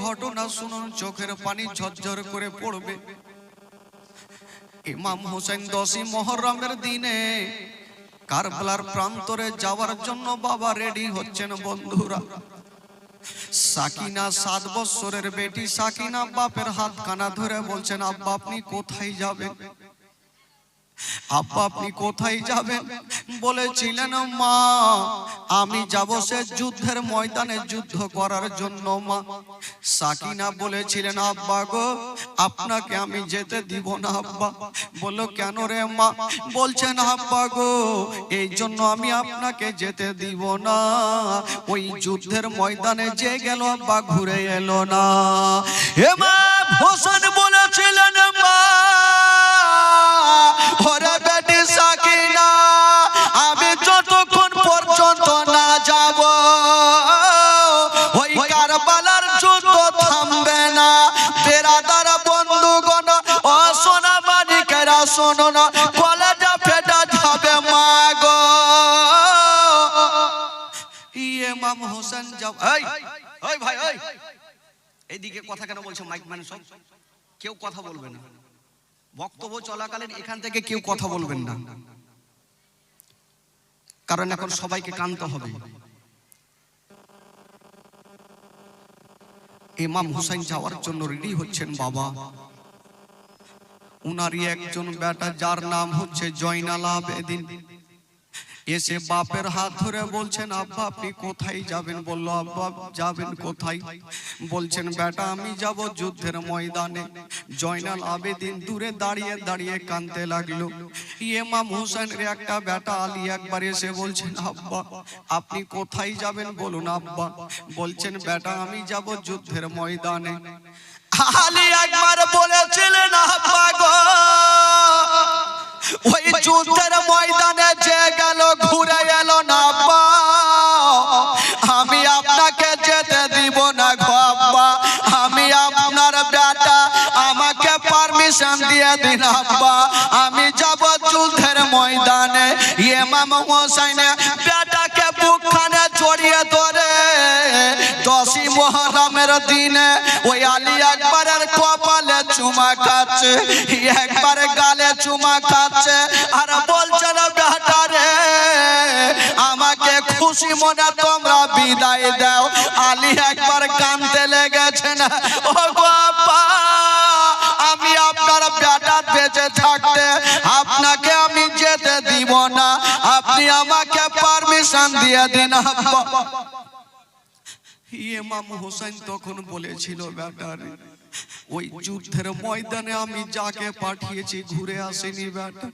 ঘটনা শুনুন, চোখের পানি ঝরঝর করে পড়বে। ইমাম হোসেন 10ই মুহররমের দিনে কারবালার প্রান্তরে যাওয়ার জন্য বাবা রেডি হচ্ছেন। বন্ধুরা, সাকিনা 7 বছরের বেটি সাকিনা বাপের হাতখানা ধরে বলছেন, আব্বা আপনি কোথায় যাবেন? আব্বা আপনি কোথায় যাবেন? বলেছিলেন, মা আমি যাব সে যুদ্ধের ময়দানে যুদ্ধ করার জন্য। মা সাকিনা বলেছিলেন, আব্বা গো আপনাকে আমি যেতে দিব না। আব্বা বলল, কেন রে মা? বলছেন, আব্বা গো এই জন্য আমি আপনাকে যেতে দিব না, ওই যুদ্ধের ময়দানে যে গেল আব্বা ঘুরে এলো না। ইমাম হোসেন বলেছিলেন, মা ওরে বেটি সাকিনা, আমি যতক্ষণ পর্যন্ত না যাব ওই কারবালার যুদ্ধ থামবে না। বেরাদার বন্ধুগণ, ও সোনা মানিকেরা শোনো না, কলেজা ফেটা যাবে মা গো। ইমাম হোসেন যাব। এই ভাই, এইদিকে কথা কেন বলছো? মাইক মানে সব কেউ কথা বলবে না। বক্তব্য চলাকালীন এখান থেকে কেউ কথা বলবেন না, কারণ এখন সবাইকে কানতে হবে। ইমাম হোসেন যাওয়ার জন্য রেডি হচ্ছেন। বাবা উনারই একজন বেটা যার নাম হচ্ছে জয়নাল আবেদিন এসে বাপের হাত ধরে বলছেন, আব্বা আপনি কোথায় যাবেন? বলল, আব্বা যাবেন কোথায়? বলছেন, বেটা আমি যাব যুদ্ধের ময়দানে। জয়নাল আবেদিন দূরে দাঁড়িয়ে দাঁড়িয়ে কাঁদতে লাগলো। ইমাম হোসেনের একটা বেটা আলী একবার এসে বলছেন, আব্বা আপনি কোথায় যাবেন বলুন আব্বা। বলছেন, বেটা আমি যাব যুদ্ধের ময়দানে। আলী একবার বলেছিলেন, আব্বা গো ওই যুদ্ধের ময়দানে যে গেল ঘুরে এলো না আব্বা, আমি আপনাকে যেতে দিব না গো আব্বা। আমি আপনার বেটা, আমাকে পারমিশন দিয়ে দিন আব্বা, আমি যাব যুদ্ধের ময়দানে। ইমাম হোসেন বেটাকে বুকখানে জড়িয়ে ধরে 10ই মুহররমের দিনে ওই আলী আকবরের কপালে চুমা খাচ্ছে, একবার গালে চুমা খাচ্ছে, আর বলছেন, বেটা রে আমাকে খুশি মনে তোমরা বিদায় দাও। আলী একবার কাঁদতে লেগেছেন, ও বাবা আমি আপনার বেটা বেঁচে থাকতে আপনাকে আমি যেতে দিব না, আপনি আমাকে পারমিশন দিয়ে দিন আব্বা। ইমাম হোসেন তখন বলেছিল, বেটারে ওই যুদ্ধের ময়দানে আমি যাকে পাঠিয়েছি ঘুরে আসেনি বেটা,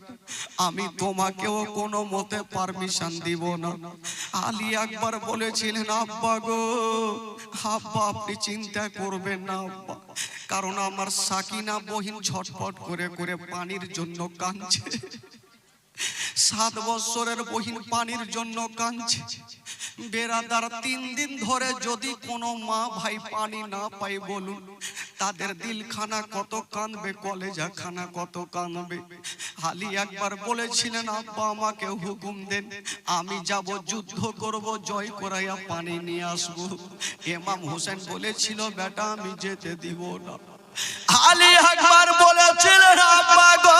আমি তোমাকেও কোনো মতে পারমিশন দিব না। আলী একবার বলেছিলেন, আব্বা গো আব্বা আপনি চিন্তা করবেন না আব্বা, কারণ আমার সাকিনা বহিন ছটফট করে করে পানির জন্য কাঁদছে। 7 বছরের বহিন পানির জন্য কাঁদছে। বেরাদার 3 দিন ধরে যদি কোনো মা ভাই পানি না পায় বলুন তাদের দিলখানা কত কাঁদবে, কলেজা খানা কত কাঁদবে। আলী একবার বলেছিলেন, আব্বা আমাকে হুকুম দেন, আমি যাব যুদ্ধ করব, জয় করাইয়া পানি নিয়ে আসবো। ইমাম হোসেন বলেছিল, বেটা আমি যেতে দিব না। আলী একবার বলেছিলেন, আব্বা গো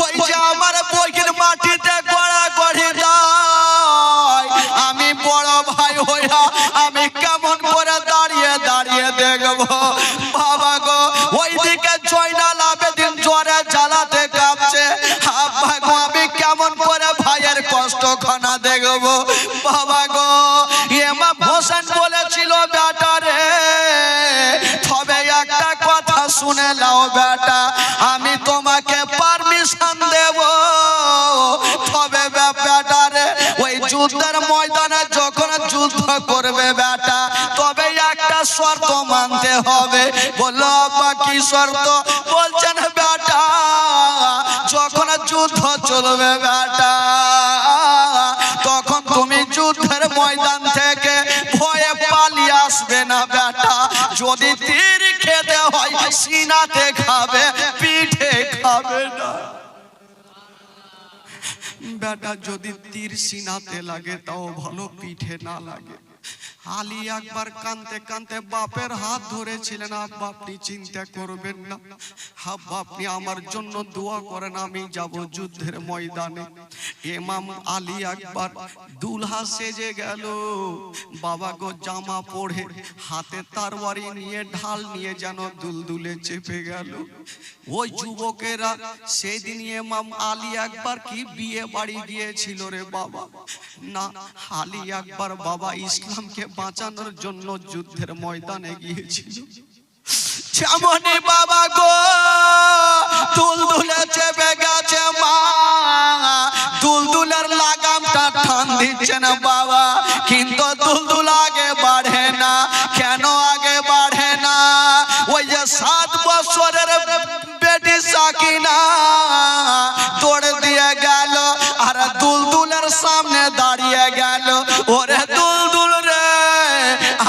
ওই যে আমার বইয়ের মাটিতে গড়া গড়ি দেয়, আমি বড় ভাই হইয়া আমি কেমন করে দাঁড়িয়ে দাঁড়িয়ে দেখবো। বাবা গো ওইদিকে জয়নাল আবেদিন জ্বরে জ্বালাতে কাঁপছে, আব্বা গো আমি কেমন করে ভাইয়ের কষ্ট খানা দেখবো। বাবা গো ইমাম হোসেন বলেছিল, বেটা রে তবে একটা কথা শুনে নাও বেটা, আমি তোমাকে পারমিশন দেব, তবে বেটা রে ওই যুদ্ধের ময়দানে যখন যুদ্ধ করবে বেটা তবে একটা শর্ত মানতে হবে। বললো, আব্বা কি শর্ত? বলছেন, বেটা যখন যুদ্ধ চলবে বেটা তখন তুমি যুদ্ধের ময়দান থেকে ভয়ে পালিয়ে আসবে না বেটা, যদি তীর খেতে হয় সিনাতে খাবে, পিঠে খাবে না বেটা। যদি তীর সিনাতে লাগে তাও ভালো, পিঠে না লাগে। আলী আকবর কাঁদতে কাঁদতে বাপের হাত ধরেছিলেন, আব্বা আপনি চিন্তা করবেন না, আব্বা আপনি আমার জন্য দোয়া করেন, আমি যাব যুদ্ধের ময়দানে। ইমাম আলী আকবর দুলহা সেজে গেল, বাবা গো জামা পরে হাতে তরবারি নিয়ে ঢাল নিয়ে যেন দুলদুলে চেপে গেল। ওই যুবকেরা সেদিন ইমাম আলী আকবর কি বিয়ে বাড়ি গিয়েছিল রে বাবা? না, আলী আকবর বাবা ইসলামকে বাঁচানোর জন্য যুদ্ধের ময়দানে গিয়েছিল। যেমনই বাবা গো দুলদুলে চেপে গেছে মা, দুলদুলের লাগামটা টান দিচ্ছে না বাবা, কিন্তু দুলদুল আগে বাড়ে না। কেন আগে বাড়ে না? ওই যে 7 বছরের বেটি সাকিনা দৌড় দিয়ে গেল আর দুলদুলের সামনে দাঁড়িয়ে গেল। ওরে দুলদুল রে,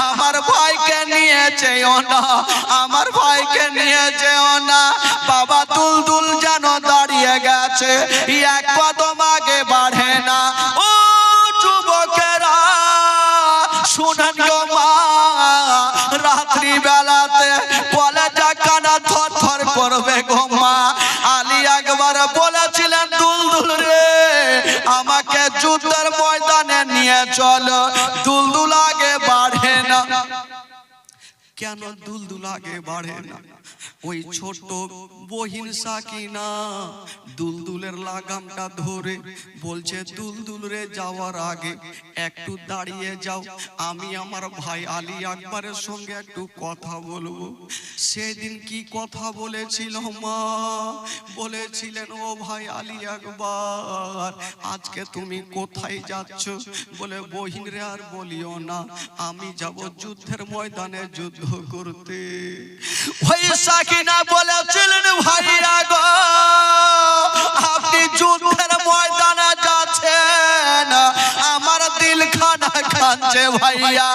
আমার ভাইকে নিয়ে যেও না, আমার ভাইকে নিয়ে যেও না। বাবা দুলদুল যেন দাঁড়িয়ে গেছে, এক কদম আগে বাড়ে না। ও যুবকেরা শুনেন গো মা, রাত্রি বেলাতে কলেজা কানা থর থর করবে গো মা। আলী আকবর বলেছিলেন দুলদুল রে, আমাকে যুদ্ধের ময়দানে নিয়ে চলো। দুলদুল আগে বাড়ে না। কেন দুলদুল আগে বাড়ে না? ওই ছোট বহিন সাকিনা দুলদুলের লাগামটা ধরে বলছে, দুলদুল রে যাওয়ার আগে একটু দাঁড়িয়ে যাও, আমি আমার ভাই আলী আকবরের সঙ্গে একটু কথা বলবো। সেদিন কি কথা বলেছিল মা? বলেছিলেন, ও ভাই আলী আকবর আজকে তুমি কোথায় যাচ্ছ? বলে, বহিন রে আর বলিও না, আমি যাব যুদ্ধের ময়দানে যুদ্ধ করতে। ওই সাকিনা বলেছিলেন, ভাইয়া গো আপনি যুদ্ধের ময়দানে যাচ্ছেন, আমার দিল খানা খাচ্ছে ভাইয়া,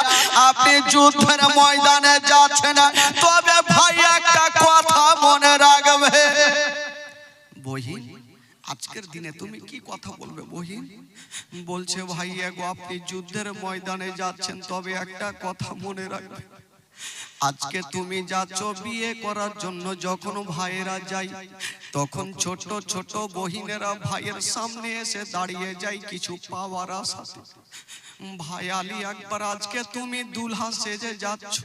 আপনি যুদ্ধের ময়দানে যাচ্ছেন, তবে ভাই একটা কথা মনে রাখবে। বহিন আজকের দিনে তুমি কি কথা বলবে বহিন? বলছে, ভাইয়া গো আপনি যুদ্ধের ময়দানে যাচ্ছেন, তবে একটা কথা মনে রাখবে, আজকে তুমি যাচ্ছ বিয়ে করার জন্য। যখন ভাইয়েরা যায় তখন ছোট ছোট বহিনেরা ভাইয়ের সামনে এসে দাঁড়িয়ে যায় কিছু পাওয়ার আশাতে। ভাই আলী আকবর আজকে তুমি দুলহা সেজে যাচ্ছ,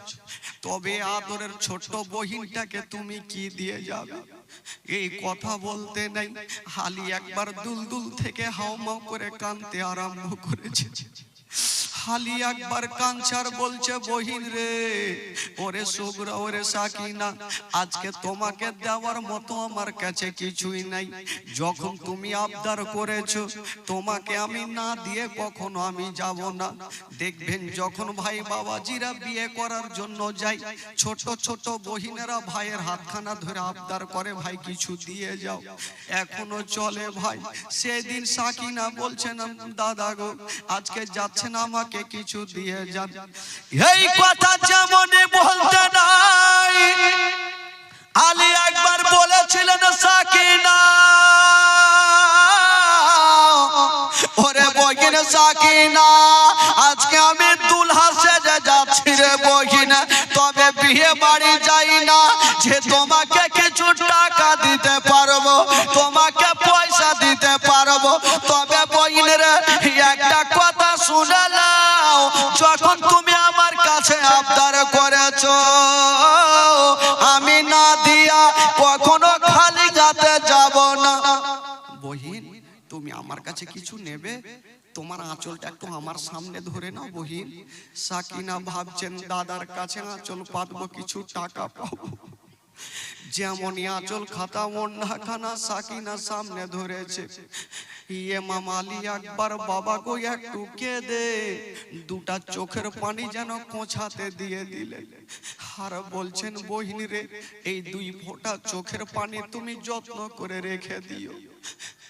তবে আদরের ছোট বহিনটাকে তুমি কি দিয়ে যাবে? এই কথা বলতে নাই আলী আকবর দুলদুল থেকে হাউমাউ করে কাঁদতে আরম্ভ করেছে। আলী আকবর কাঞ্চার বলছে, বহিন রে, ওরে সুগরা, ওরে সাকিনা, আজকে তোমাকে দেওয়ার মতো আমার কাছে কিছুই নাই। যখন তুমি আবদার করেছো, তোমাকে আমি না দিয়ে কখনো আমি যাব না। দেখবেন যখন ভাই বাবাজিরা বিয়ে করার জন্য যায়, ছোট ছোট বহিনেরা ভাইয়ের হাতখানা ধরে আবদার করে, ভাই কিছু দিয়ে যাও। এখনো চলে ভাই। সেদিন সাকিনা বলছেন, দাদা গো আজকে যাচ্ছেন, আমাকে কিছু দিয়ে যান। এই কথা যেমন বলতে নাই, আলী আকবর বলেছিলেন, সাকিনা ওরে বহিন সাকিনা, আজকে আমি দুলহা সেজে যাচ্ছি রে বহিন, তবে বিয়ে বাড়ি যাই না যে তোমাকে কিছু টাকা দিতে পারবো, তোমাকে পয়সা দিতে পারবো, তবে বহিন রে একটা কথা শুনে নাও, যখন তুমি আমার কাছে আবদার করেছো, আমি না দিয়া কখনো খালি গাতে যাব না। বহিন তুমি আমার কাছে কিছু নেবে? তোমার আঁচলটা একটু আমার সামনে ধরে নাও বহিন। সাকিনা ভাবছেন, দাদার কাছে আঁচল পাতবো, কিছু টাকা পাবো। যেমনই আঁচল খাতা ওড়নাখানা সাকিনা সামনে ধরেছে, ইমাম আলী আকবর বাবা গো একটু কেঁদে দুটা চোখের পানি যেন কোঁচাতে দিয়ে দিলেন। আর বলছেন, বহিন রে, এই 2 ফোঁটা চোখের পানি তুমি যত্ন করে রেখে দিও,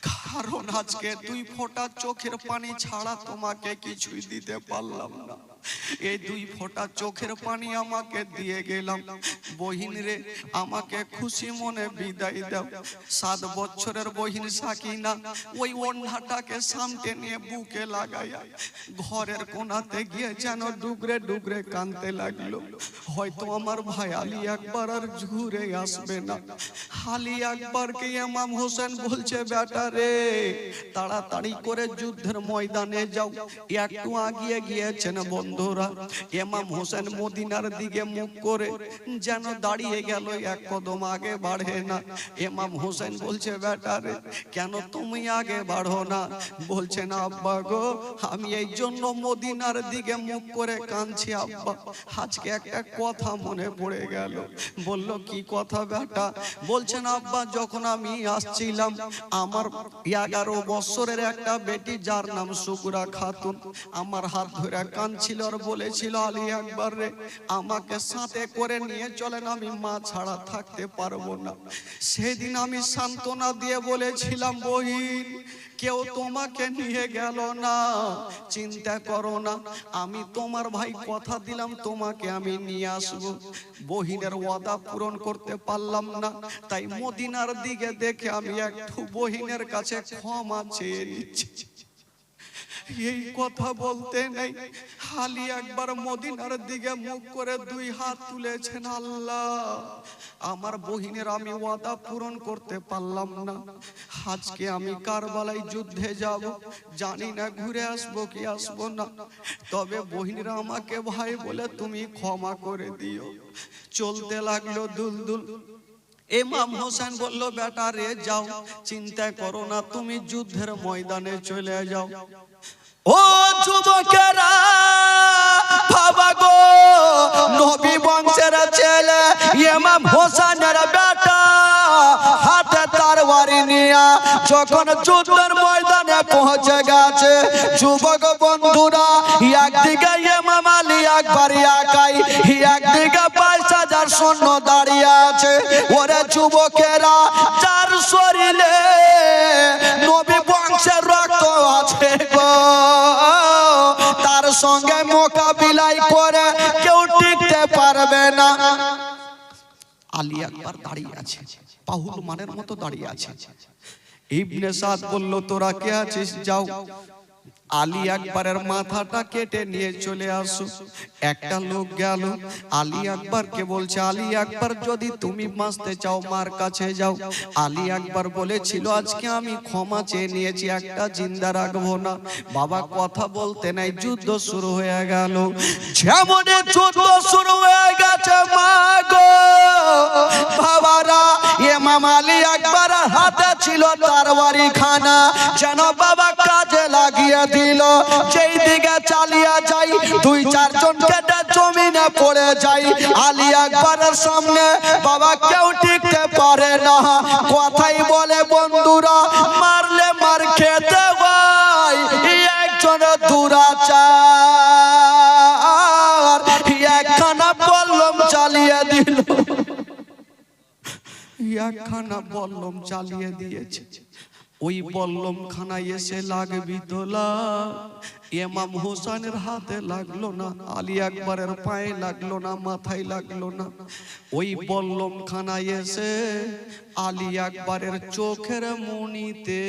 কারণ আজকে 2 ফোঁটা চোখের পানি ছাড়া তোমাকে কিছুই দিতে পারলাম না। এই 2 ফোঁটা চোখের পানি আমাকে দিয়ে গেলাম। বহিন রে, আমাকে খুশি মনে বিদায় দাও। 7 বছরের বহিন সাকিনা ওই ওড়নাটাকে সামনে নিয়ে বুকে লাগাইয়া ঘরের কোনাতে গিয়ে যেন ডুগরে ডুগরে কাঁদতে লাগলো। হয়তো আমার ভাই আলী আকবর আর ঘুরে আসবে না। আলী আকবরকে ইমাম হোসেন বলছে, বেটা রে তাড়াতাড়ি করে যুদ্ধের ময়দানে যাও। একটু আগিয়ে গিয়েছেন বন্ধুরা। ইমাম হোসেন মদিনার দিকে মুখ করে যেন দাঁড়িয়ে গেল, এক কদম আগে বাড়ে না। ইমাম হোসেন বলছে, বেটা রে কেন তুমি আগে বাড়ো না? বলছে না আব্বা গো, আমি এই জন্য মদিনার দিকে মুখ করে কাঁদছি আব্বা, আজকে একটা কথা মনে পড়ে গেল। বলল কি কথা বেটা? বলছেন আব্বা, যখন আমি আসছিলাম আমার 11 বছরের একটা বেটি যার নাম সুগুরা খাতুন আমার হাত ধরে কাঁদছিল আর বলেছিল, আলী আকবর রে আমাকে সাথে করে নিয়ে চলেন, আমি মা ছাড়া থাকতে পারবো না। সেদিন আমি সান্ত্বনা দিয়ে বলেছিলাম, বহিন কেউ তোমাকে নিয়ে গেল না, চিন্তা করো না, আমি তোমার ভাই কথা দিলাম তোমাকে আমি নিয়ে আসবো। বহিনের ওয়াদা পূরণ করতে পারলাম না, তাই মদিনার দিকে দেখে আমি একটু বহিনের কাছে ক্ষমা চেয়ে নিচ্ছি। এই কথা বলতে নেই, আলী আকবর মদিনার দিকে মুখ করে 2 হাত তুলেছেন। আল্লাহ, আমার বহিনের আমি ওয়াদা পূরণ করতে পারলাম না, আজকে আমি কারবালায় যুদ্ধে যাব, জানি না ঘুরে আসবো কি আসবো না, তবে বহিনীরা আমাকে ভাই বলে তুমি ক্ষমা করে দিও। চলতে লাগলো দুলদুল। ইমাম হোসেন বলল, বেটা রে যাও, চিন্তা করো না, তুমি যুদ্ধের ময়দানে চলে যাও। ও যুবকেরা বাবা গো, নবী বংশের ছেলে ইমাম হোসেনের বেটা হাতে তরবারি নিয়ে যখন যুদ্ধের ময়দানে পৌঁছে গেছে, যুবক বন্ধুরা একদিকে ইমাম আলী আকবর একাই, একদিকে 22,000 সৈন্য দাঁড়িয়ে আছে। ওরে যুবকেরা, যার শরীরে নবী বংশের রক্ত আছে গো, তার সঙ্গে মোকাবিলাই করে কেউ টিকতে পারবে না। আলী আকবর দাঁড়িয়ে আছে, পাহুল মানের মতো দাঁড়িয়ে আছে। ইবনে সাদ বলল, তোরা কে আছিস, যাও আলী আকবরের মাথাটা কেটে নিয়ে চলে আসো। একটা লোক গেল, আলী আকবরকে বলছে, আলী আকবর যদি তুমি বাঁচতে চাও মার কাছে যাও। আলী আকবর বলেছিল, আজকে আমি ক্ষমা চেয়ে নিয়েছি, একটা জিন্দা রাখবো না। বাবা কথা বলতে নাই, যুদ্ধ শুরু হয়ে গেল। যেমন যুদ্ধ শুরু হয়ে গেছে মা গো বাবারা, ইমাম আলী আকবর হাতে ছিল তরবারি খানা, যেন বাবা কাজে লাগিয়ে দিল। যেই দিকে চালিয়ে যাই 2-4 জন কেটে জমিনে পড়ে যাই। আলী আকবরের সামনে বাবা কেউ টিকতে পারে না। কথাই বলে বন্ধুরা, মারলে মার খেতে হয়, একজন দুরাচার একখানা বললম চালিয়ে দিল, একখানা বললম চালিয়ে দিয়েছে। ওই বল্লম খানায় এসে লাগবি তোলা, ইমাম হোসেনের হাতে লাগলো না, আলী আকবরের পায়ে লাগলো না, মাথায় লাগলো না। ওই বল্লম খানায় এসে আলী আকবরের চোখের মণিতে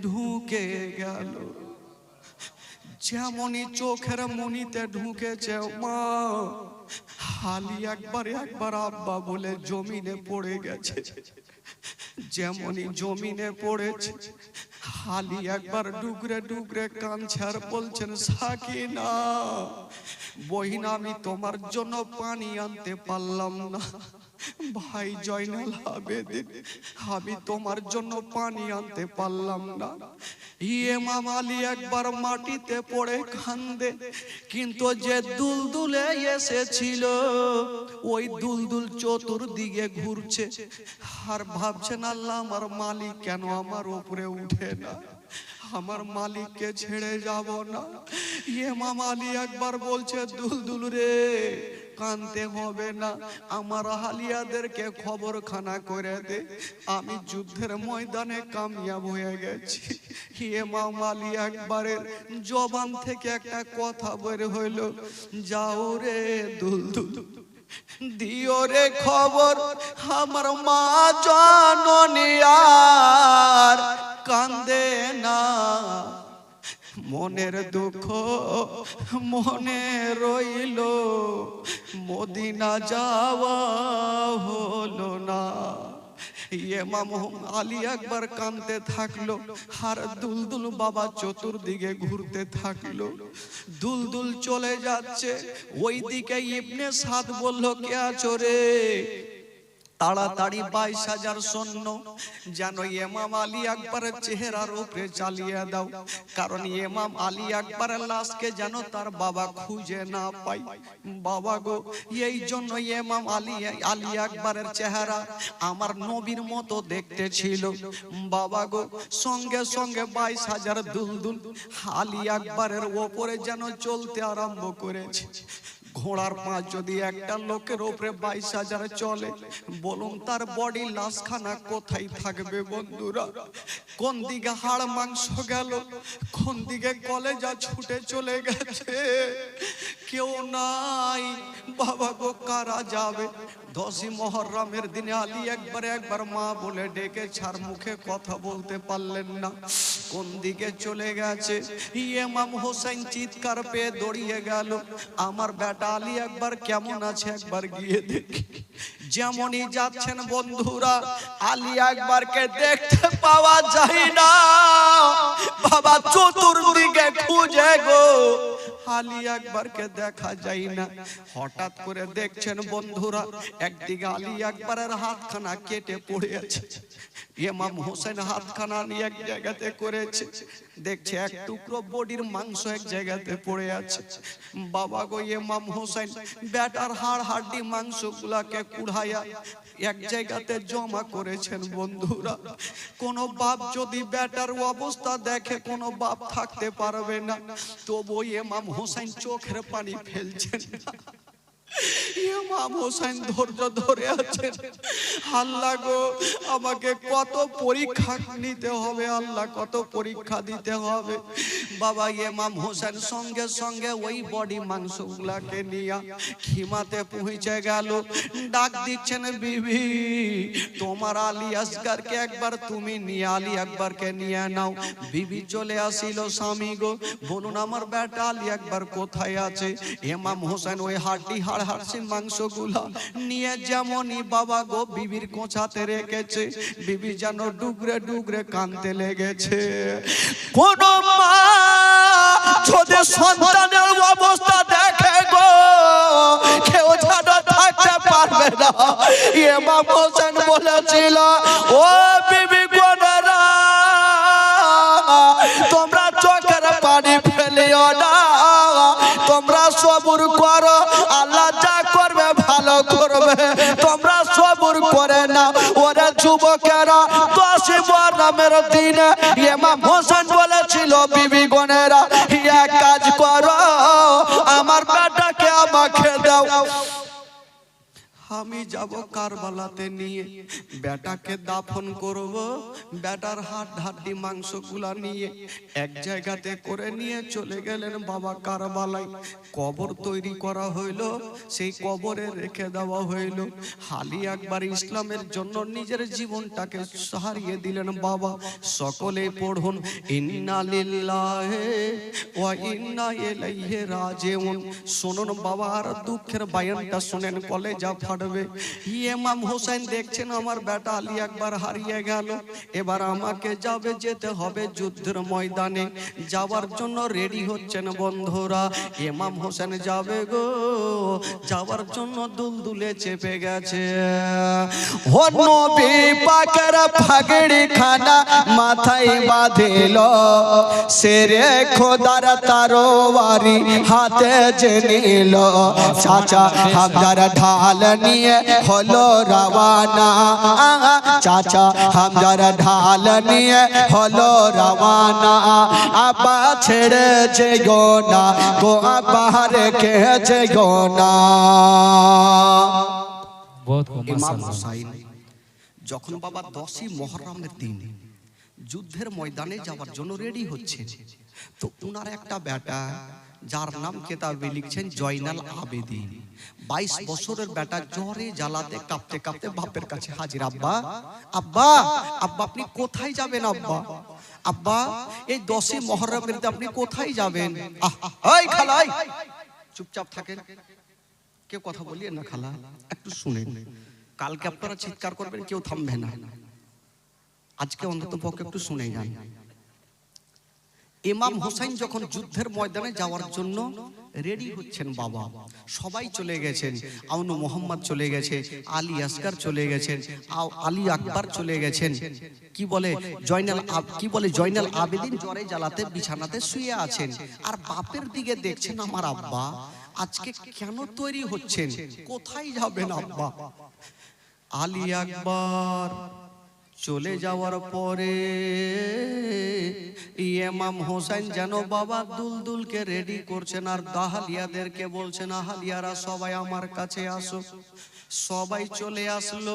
ঢুকে গেল। যেমনই চোখের মণিতে ঢুকেছে মা, আলী আকবর একবার আব্বা বলে জমিনে পড়ে গেছে। যেমনই জমিনে পড়েছে, আলী একবার ডুগরে ডুগরে কাঁদছে আর বলছেন, সাকিনা বহিন, আমি তোমার জন্য পানি আনতে পারলাম না। ভাই জয়নাল আবেদিন, আমি তোমার জন্য পানি আনতে পারলাম না। ইমাম আলী একবার মাটিতে পড়ে কাঁদে, কিন্তু যে দুলদুলে এসেছিল ওই দুলদুল চতুর্দিকে ঘুরছে আর ভাবছেন, আল্লাহ আমার মালিক কেন আমার উপরে উঠে না, আমার মালিককে ছেড়ে যাব না। ইমাম আলী একবার বলছে, দুলদুল রে কানতে হবে না, আমার হালিয়াদেরকে খবরখানা করে দে, আমি যুদ্ধের ময়দানে কামিয়াব হয়ে গেছি। ইমাম আলী আকবরের জবান থেকে একটা কথা বের হইল, যাও রে দুলদুল দিও রে খবর, আমার মা জননী আর কান্দে না, মনের দুঃখ মনে রইল, মদিনা যাওয়া হলো না। ইমাম আলী আকবর কাঁদতে থাকলো, আর দুলদুল বাবা চতুর্দিকে ঘুরতে থাকলো। দুলদুল চলে যাচ্ছে, ওইদিকে ইবনে সাদ বলল, কে আছো রে? তাড়াতাড়ি 22,000 সৈন্য যেন ইমাম আলী আকবরের চেহারার উপরে চালিয়ে দাও, কারণ ইমাম আলী আকবরের লাশকে যেন তার বাবা খুঁজে না পায়। বাবা গো, এই জন্য ইমাম আলী আকবরের চেহারা আমার নবীর মতো দেখতে ছিল। বাবা গো, সঙ্গে সঙ্গে 22,000 দুলদুল আলী আকবরের ওপরে যেন চলতে আরম্ভ করেছে। ঘোড়ার পাঁচ যদি একটা লোকের উপরে 22,000 চলে, বলুন তার বডি লাশখানা কোথায় থাকবে বন্ধুরা? কোন দিকে হাড় মাংস গেল, কোন দিকে কলেজা ছুটে চলে গেছে, কেউ নাই। বাবা গো, কারা যাবে? 10ই মুহররমের দিনে আলী আকবর একবার মা বলে ডেকে ছাড়, মুখে কথা বলতে পারলেন না, কোন দিকে চলে গেছে। ইমাম হোসেন চিৎকার পেয়ে দৌড়িয়ে গেল, আমার বেটা আলী আকবর কেমন আছে একবার গিয়ে দেখি। যেমনই যাচ্ছেন বন্ধুরা, আলী আকবরকে দেখতে পাওয়া যায় না। বাবা চতুর্দিকে খুঁজে গো, আলী আকবরকে দেখা যায় না। হঠাৎ করে দেখছেন বন্ধুরা, একদিকে আলী আকবরের হাতখানা কেটে পড়ে আছে, ইমাম হোসেন হাতখানা নিয়ে এক জায়গাতে করেছে, দেখছে এক টুকরো বডির মাংস এক জায়গাতে পড়ে আছে। বাবা গো, ইমাম হোসেন বেটার হাড় হাড্ডি মাংসগুলাকে কুড়াইয়া এক জায়গাতে জমা করেছেন বন্ধুরা। কোন বাপ যদি বেটার অবস্থা দেখে, কোন বাপ থাকতে পারবে না, তবু ইমাম হোসেন চোখের পানি ফেলছেন না। ইমাম হোসেন ধৈর্য ধরে আছেন, আল্লাহ গো, আমাকে কত পরীক্ষা নিতে হবে, আল্লাহ কত পরীক্ষা দিতে হবে। বাবা ইমাম হোসেন সঙ্গে সঙ্গে ওই বডি মাংসগুলাকে নিয়ে খিমাতে পৌঁছে গেল। ডাক দিচ্ছেন, বিবি তোমার আলী আসগরকে একবার তুমি নিয়ে আলী আকবরকে নিয়ে নাও। বিবি চলে আসিল, স্বামী গো বলুন আমার বেটা আলী আকবর কোথায় আছে? ইমাম হোসেন ওই হাড্ডি হাড় হাড়সি মাংসগুলা নিয়ে যেমনই বাবা গো বিবির কোঁচাতে রেখেছে, বিবি যেন ডুগরে ডুগরে কাঁদতে লেগেছে। কোন মা যদি সন্তানের অবস্থা দেখে গো, কেউ যেন থাকতে পারবে না। ইমাম হোসেন বলেছিল, ও বিবি গোনেরা, তোমরা চোখের পানি ফেলিও না, তোমরা সবুর করো, আল্লাহ যা করবে ভালো করবে, তোমরা সবুর করে না। ওরা যুবকেরা 10ই মুহররমের দিনে ইমাম হোসেন বলেছিল, বিবি গনেরা এক কাজ করো, আমার বেটাকে আমাকে দাও, আমি যাব কারবালাতে নিয়ে বেটাকে দাফন করব। বেটার হাড্ডি মাংসগুলা নিয়ে এক জায়গাতে করে নিয়ে চলে গেলেন বাবা কারবালায়। কবর তৈরি করা হইল, সেই কবরে রেখে দেওয়া হইল। আলী আকবর ইসলামের জন্য নিজের জীবনটাকে হারিয়ে দিলেন। বাবা সকলে পড়ুন, ইন্না লিল্লাহি ওয়া ইন্না ইলাইহি রাজিউন। শুনুন বাবা, আর দুঃখের বয়ানটা শুনেন, কলেজা ফাটবে। ইমাম হোসেন দেখছেন আমার বেটা আলী আকবর হারিয়ে গেল, এবার আমাকে যেতে হবে যুদ্ধের ময়দানে। যাওয়ার জন্য রেডি হচ্ছেন বন্ধুরা। ইমাম হোসেন যাবে গো, যাওয়ার জন্য দুলদুলে চেপে গেছে। ও নবী পাকের পাগড়ি খানা মাথায় বাঁধিল, শেরে খোদার তরবারি হাতে যে নিল, চাচা হামদার ঢাল নিয়ে নিয়ে হলো রওয়ানা চাচা হামজার ঢাল নিয়ে হলো রওয়ানা আব্বা ছেড়ে যেও না গো আব্বা রেখে যেও না ইমাম হুসাইন যখন বাবা 10ই মুহররমের দিন যুদ্ধের ময়দানে যাওয়ার জন্য রেডি হচ্ছে, তো উনার একটা বেটা যার নাম কেতাবে লিখছেন জয়নাল আবেদিন, 22 বছরের বেটা জ্বরে জ্বালাতে কাঁপতে কাঁপতে বাপের কাছে হাজির। আব্বা আব্বা আব্বা আপনি কোথায় যাবেন? আব্বা আব্বা এই 10ই মুহররমের দিন আপনি কোথায় যাবেন? এই খালা চুপচাপ থাকেন, কেউ কথা বলিয়ে না, খালা একটু শুনেন, কালকে আপনারা চিৎকার করবেন কেউ থামবে না, আজকে অন্তত পক্ষে একটু শুনে যান। ইমাম হুসাইন যখন যুদ্ধের ময়দানে যাওয়ার জন্য রেডি হচ্ছেন বাবা, সবাই চলে গেছেন, আউনু মোহাম্মদ চলে গেছে, আলী আসগার চলে গেছেন, আলী আকবর চলে গেছেন, কি বলে জয়নাল আবেদিন জ্বরে জ্বালাতে বিছানাতে শুয়ে আছেন, আর বাপের দিকে দেখছেন আমার আব্বা আজকে কেন তৈরি হচ্ছেন, কোথায় যাবেন আব্বা? আলী আকবর চলে যাওয়ার পরে ইমাম হোসেন যেন বাবা দুলদুলকে রেডি করছেন আর দাহালিয়াদেরকে বলছেন, আহালিয়ারা সবাই আমার কাছে আসো। সবাই চলে আসলো,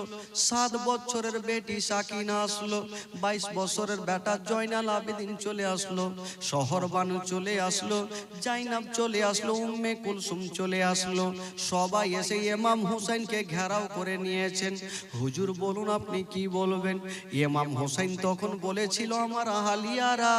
7 বছরের বেটি সাকিনা আসলো, 22 বছরের বেটা জয়নাল আবেদিন চলে আসলো, শহরবানু চলে আসলো, জাইনাব চলে আসলো, উম্মে কুলসুম চলে আসলো, সবাই এসে ইমাম হুসাইনকে ঘেরাও করে নিয়েছেন। হুজুর বলুন আপনি কি বলবেন? ইমাম হুসাইন তখন বলেছিল, আমার আহালিয়ারা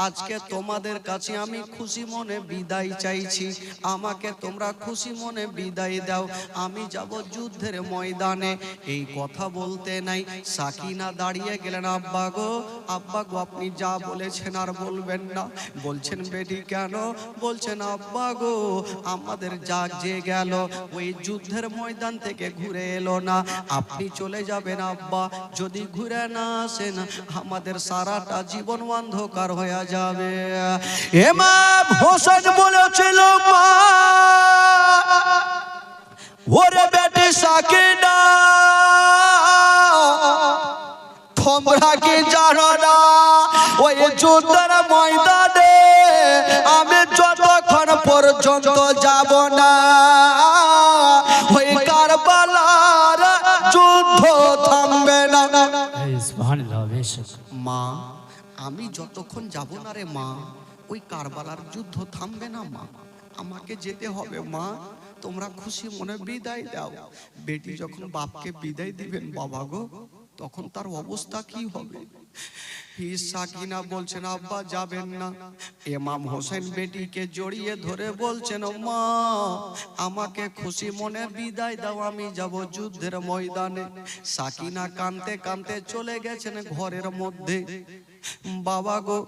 আজকে তোমাদের কাছে আমি খুশি মনে বিদায় চাইছি, আমাকে তোমরা খুশি মনে বিদায় দাও, আমি যাব যুদ্ধের ময়দানে। এই কথা বলতে নাই সাকিনা দাঁড়িয়ে গেলেন, আব্বা গো আপনি যা বলেছেন আর বলবেন না। বলছেন বেটি কেন? বলছেন আব্বা গো আমাদের জাগ যে গেল ওই যুদ্ধের ময়দান থেকে ঘুরে এলো না, আপনি চলে যাবেন আব্বা, যদি ঘুরে না আসেন আমাদের সারাটা জীবন অন্ধকার হয়ে যাবে। ইমাম হোসেন বলেছিল, মা ওরে বেটি সাকিনা তোমরা কি জানো না ওই যুদ্ধের ময়দানে আমি যতক্ষণ পর্যন্ত যাব না ওই কারবালার যুদ্ধ থামবে না। মা আমি যতক্ষণ যাব না রে মা ওই কারবালার যুদ্ধ থামবে না, মা আমাকে যেতে হবে, মা তোমরা খুশি মনে বিদায় দাও। বেটি যখন বাপকে বিদায় দিবেন বাবা গো তখন তার অবস্থা কি হবে? সাকিনা বলছেন আব্বা যাবেন না। ইমাম হোসেন বেটিকে জড়িয়ে ধরে বলছেন, মা আমাকে খুশি মনে বিদায় দাও, আমি যাব যুদ্ধের ময়দানে। সাকিনা কাঁদতে কাঁদতে চলে গেছেন ঘরের মধ্যে। বাবা গো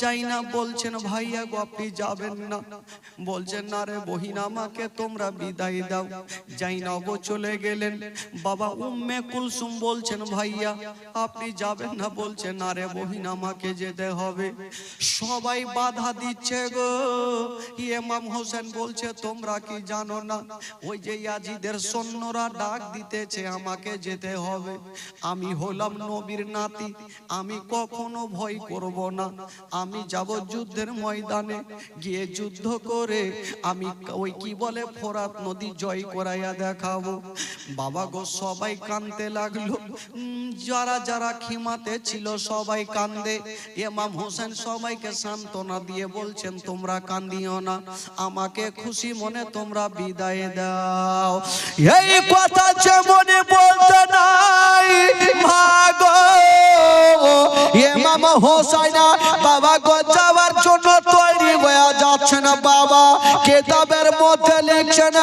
যাইনা বলছেন, ভাইয়া গো আপনি যাবেন না। বলছেন না রে বহিন আমাকে তোমরা বিদায় দাও। যাইনাব চলে গেলেন। বাবা উম্মে কুলসুম বলছেন, ভাইয়া আপনি যাবেন না। বলছেন না রে বহিন আমাকে যেতে হবে। সবাই বাধা দিচ্ছে গো। ইমাম হোসেন বলছে, তোমরা কি জানো না ওই যে ইয়াজিদের সৈন্যরা ডাক দিতেছে আমাকে যেতে হবে। আমি হলাম নবীর নাতি, আমি কখনো ভয় করব না। আমি যাব যুদ্ধের ময়দানে, গিয়ে যুদ্ধ করে আমি ওই কি বলে ফোরাত নদী জয় করাইয়া দেখাবো। বাবা গো সবাই কাঁদতে লাগলো। যারা যারা খিমাতে ছিল সবাই কান্দে। ইমাম হোসেন সবাইকে সান্ত্বনা দিয়ে বলছেন, তোমরা কান্দিও না, আমাকে খুশি মনে তোমরা বিদায় দাও। এই কথা যে মনে বলতে নাই ভাগো ইমাম হোসেন বাবা গো যাওয়ার জন্য তৈরি হয়ে যাচ্ছেন। বাবা কিতাবের মধ্যে লিখছেন,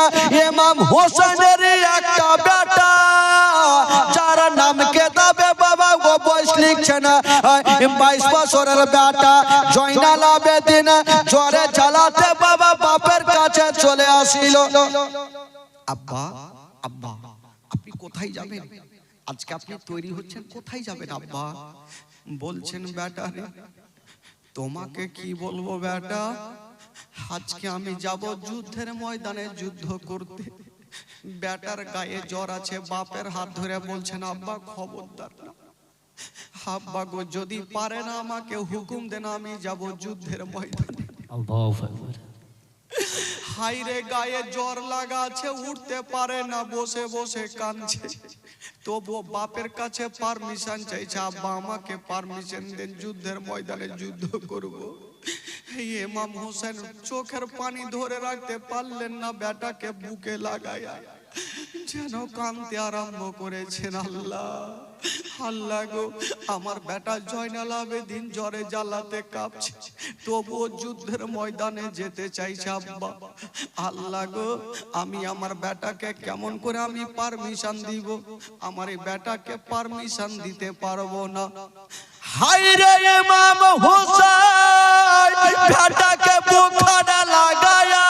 ইমাম হোসেনের একটা বেটা যার নাম কিতাবে বাবা গো বয়স লিখছেন 22 বছরের বেটা জয়নাল আবেদিন জ্বরে জ্বালাতে বাবা বাপের কাছে চলে আসিল। আব্বা আব্বা আপনি কোথায় যাবেন? আজকে আপনি তৈরি হচ্ছেন, কোথায় যাবেন আব্বা? বলছেন, বেটা রে তোমাকে কি বলবো বেটা, আজকে আমি যাব যুদ্ধের ময়দানে যুদ্ধ করতে। বেটার গায়ে জ্বর আছে, বাপের হাত ধরে বলছেন আব্বা খবরদার না, আব্বা গো যদি পারে না আমাকে হুকুম দেন, আমি যাব যুদ্ধের ময়দানে। হাইরে গায়ে জ্বর লাগা আছে, উঠতে পারে না, বসে বসে কাঁদছে। তবুও বাপের কাছে পারমিশন চাইছে, আব্বা আমাকে পারমিশন দেন, যুদ্ধের ময়দানে যুদ্ধ করব। ইমাম হোসেন চোখের পানি ধরে রাখতে পারলেন না, বেটাকে বুকে লাগায়া যেন কাঁদতে আরম্ভ করেছেন। আল্লাহ আল্লাহ গো, আমার বেটা জয়নাল আবেদিন জ্বরে জ্বালাতে কাঁপছে, তবুও যুদ্ধের ময়দানে যেতে চাইছে। আব্বা আল্লাহ গো, আমি আমার বেটাকে কেমন করে আমি পারমিশন দিব? আমার এই বেটাকে পারমিশন দিতে পারবো না। হায়রে ইমাম হোসেন বেটাকে বুকখানা লাগায়া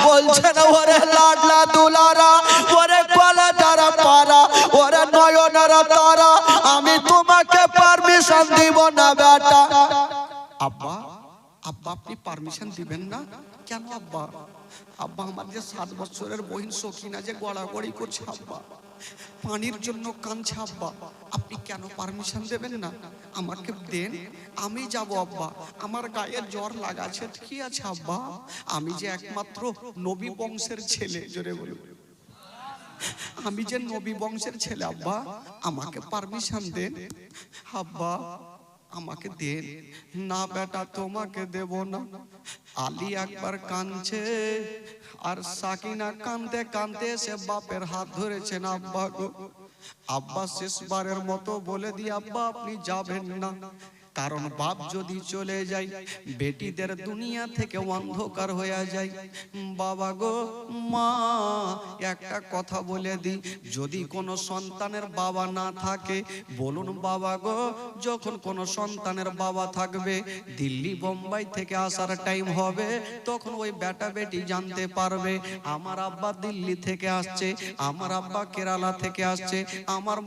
বলছেন, ওরে লাডলা দুলারা, ওরে কলেজারা পারা, ওরে নয়নারা তারা, আমি তোমাকে পারমিশন দিব না বেটা। আব্বা আব্বা আপনি পারমিশন দিবেন না কেন আব্বা? আব্বা আমার যে 7 বছরের বহিন সখিনা যে গড়াগড়ি করছে আব্বা, পানির জন্য কাঁদছে আব্বা, আপনি কেন পারমিশন দেবেন না? আমাকে দেন, আমি যাব আব্বা। আমার গায়ে জ্বর লাগাছে, কি আছে আব্বা, আমি যে একমাত্র নবী বংশের ছেলে, জোরে বলুন, আমি যে নবী বংশের ছেলে আব্বা, আমাকে পারমিশন দেন আব্বা, আমাকে দেন না। বেটা তোমাকে দেব না। আলী একবার কাঁদছে আর সাকিনা কাঁদতে কাঁদতে এসে বাপের হাত ধরেছেন। আব্বা গো, আব্বা শেষবারের মতো বলে দি আব্বা আপনি যাবেন না, কারণ বাপ যদি চলে যায় বেটিদের দুনিয়া থেকে অন্ধকার হয়ে যায়। বাবা গো, মা একটা কথা বলে দি, যদি কোনো সন্তানের বাবা না থাকে বলুন বাবা গো, যখন কোনো সন্তানের বাবা থাকবে, দিল্লি বোম্বাই থেকে আসার টাইম হবে, তখন ওই বেটা বেটি জানতে পারবে আমার আব্বা দিল্লি থেকে আসছে, আমার আব্বা কেরালা থেকে আসছে, আমার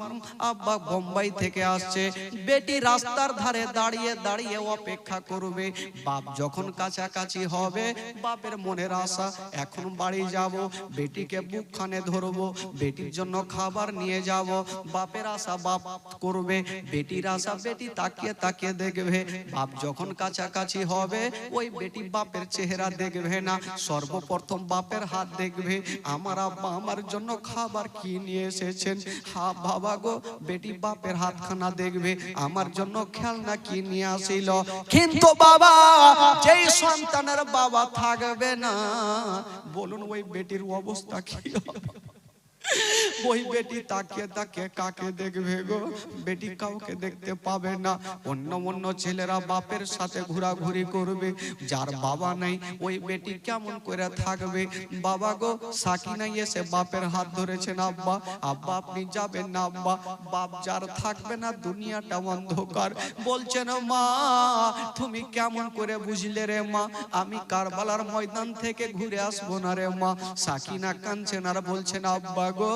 আব্বা বোম্বাই থেকে আসছে। বেটি রাস্তার ধারে দাঁড়িয়ে দাঁড়িয়ে অপেক্ষা করবে। বাপ যখন কাছাকাছি হবে, বাপের মনের আশা এখন বাড়ি যাব, বেটিকে বুকখানে ধরবো, বেটির জন্য খাবার নিয়ে যাব। বাপের আশা বাপ করবে, বেটির আশা বেটি তাকিয়ে তাকিয়ে দেখবে। বাপ যখন কাছাকাছি হবে, ওই বেটি বাপের চেহারা দেখবে না, সর্বপ্রথম বাপের হাত দেখবে, আমার আব্বা আমার জন্য খাবার কি নিয়ে এসেছেন। হা বাবা গো, বেটি বাপের হাতখানা দেখবে, আমার জন্য খেলনা কি নিয়ে আসিল। কিন্তু বাবা, যেই সন্তানের বাবা থাকবে না, বলুন ওই বেটির অবস্থা কি হবে? ওই বেটি তাকিয়ে তাকিয়ে কাকে দেখবে গো? বেটি কাউকে দেখতে পাবে না। অন্য অন্য ছেলেরা বাপের সাথে ঘোরাঘুরি করবে, যার বাবা নাই ওই বেটি কেমন করে থাকবে? বাবা গো, সাকিনা এসে বাপের হাত ধরেছেন, আব্বা আব্বা আপনি যাবেন না আব্বা, বাপ যার থাকবে না দুনিয়াটা অন্ধকার। বলছেন মা তুমি কেমন করে বুঝলে রে মা, আমি কারবালার ময়দান থেকে ঘুরে আসবো না রে মা। সাকিনা কাঁদছেন আর বলছেন আব্বা গো,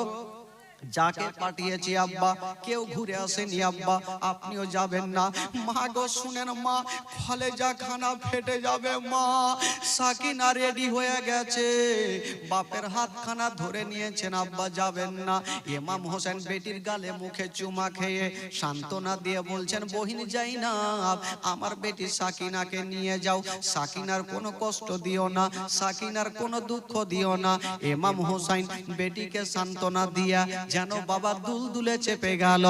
যাকে পাঠিয়েছি আব্বা কেউ ঘুরে আসেনি আব্বা, আপনিও যাবেন না। মা গো শুনেন মা, কলেজা খানা ফেটে যাবে মা। সাকিনা রেডি হয়ে গেছে, বাপের হাতখানা ধরে নিয়েছেন, আব্বা যাবেন না। ইমাম হোসেন বেটির গালে মুখে চুমা খেয়ে সান্ত্বনা দিয়ে বলছেন, বহিন যাই না, আমার বেটি সাকিনাকে নিয়ে যাও, সাকিনার কোনো কষ্ট দিও না, সাকিনার কোনো দুঃখ দিও না। ইমাম হোসেন বেটিকে সান্ত্বনা দিয়া যেন বাবা দুলদুলে চেপে গেল।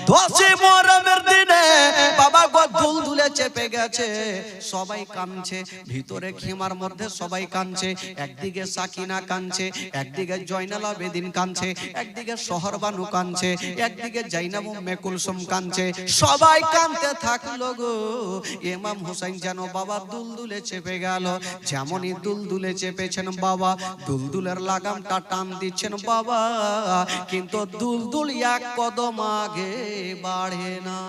10 মুহররমের দিনে বাবা গো দুলদুলে চেপে গেছে, সবাই কাঁদছে, ভিতরে খিমার মধ্যে সবাই কাঁদছে। একদিকে সাকিনা কাঁদছে, একদিকে জয়নাল আবেদিন কাঁদছে, একদিকে শহরবানু কাঁদছে, একদিকে জাইনাব উম্মে কুলসুম কাঁদছে, সবাই কাঁদতে থাকলো গো। ইমাম হোসেন যেন বাবা দুলদুলে চেপে গেল। যেমনই দুলদুলে চেপেছেন বাবা, দুলদুলের লাগামটা টান দিচ্ছেন বাবা, কিন্তু দুলদুল এক কদম আগে বাড়ে না।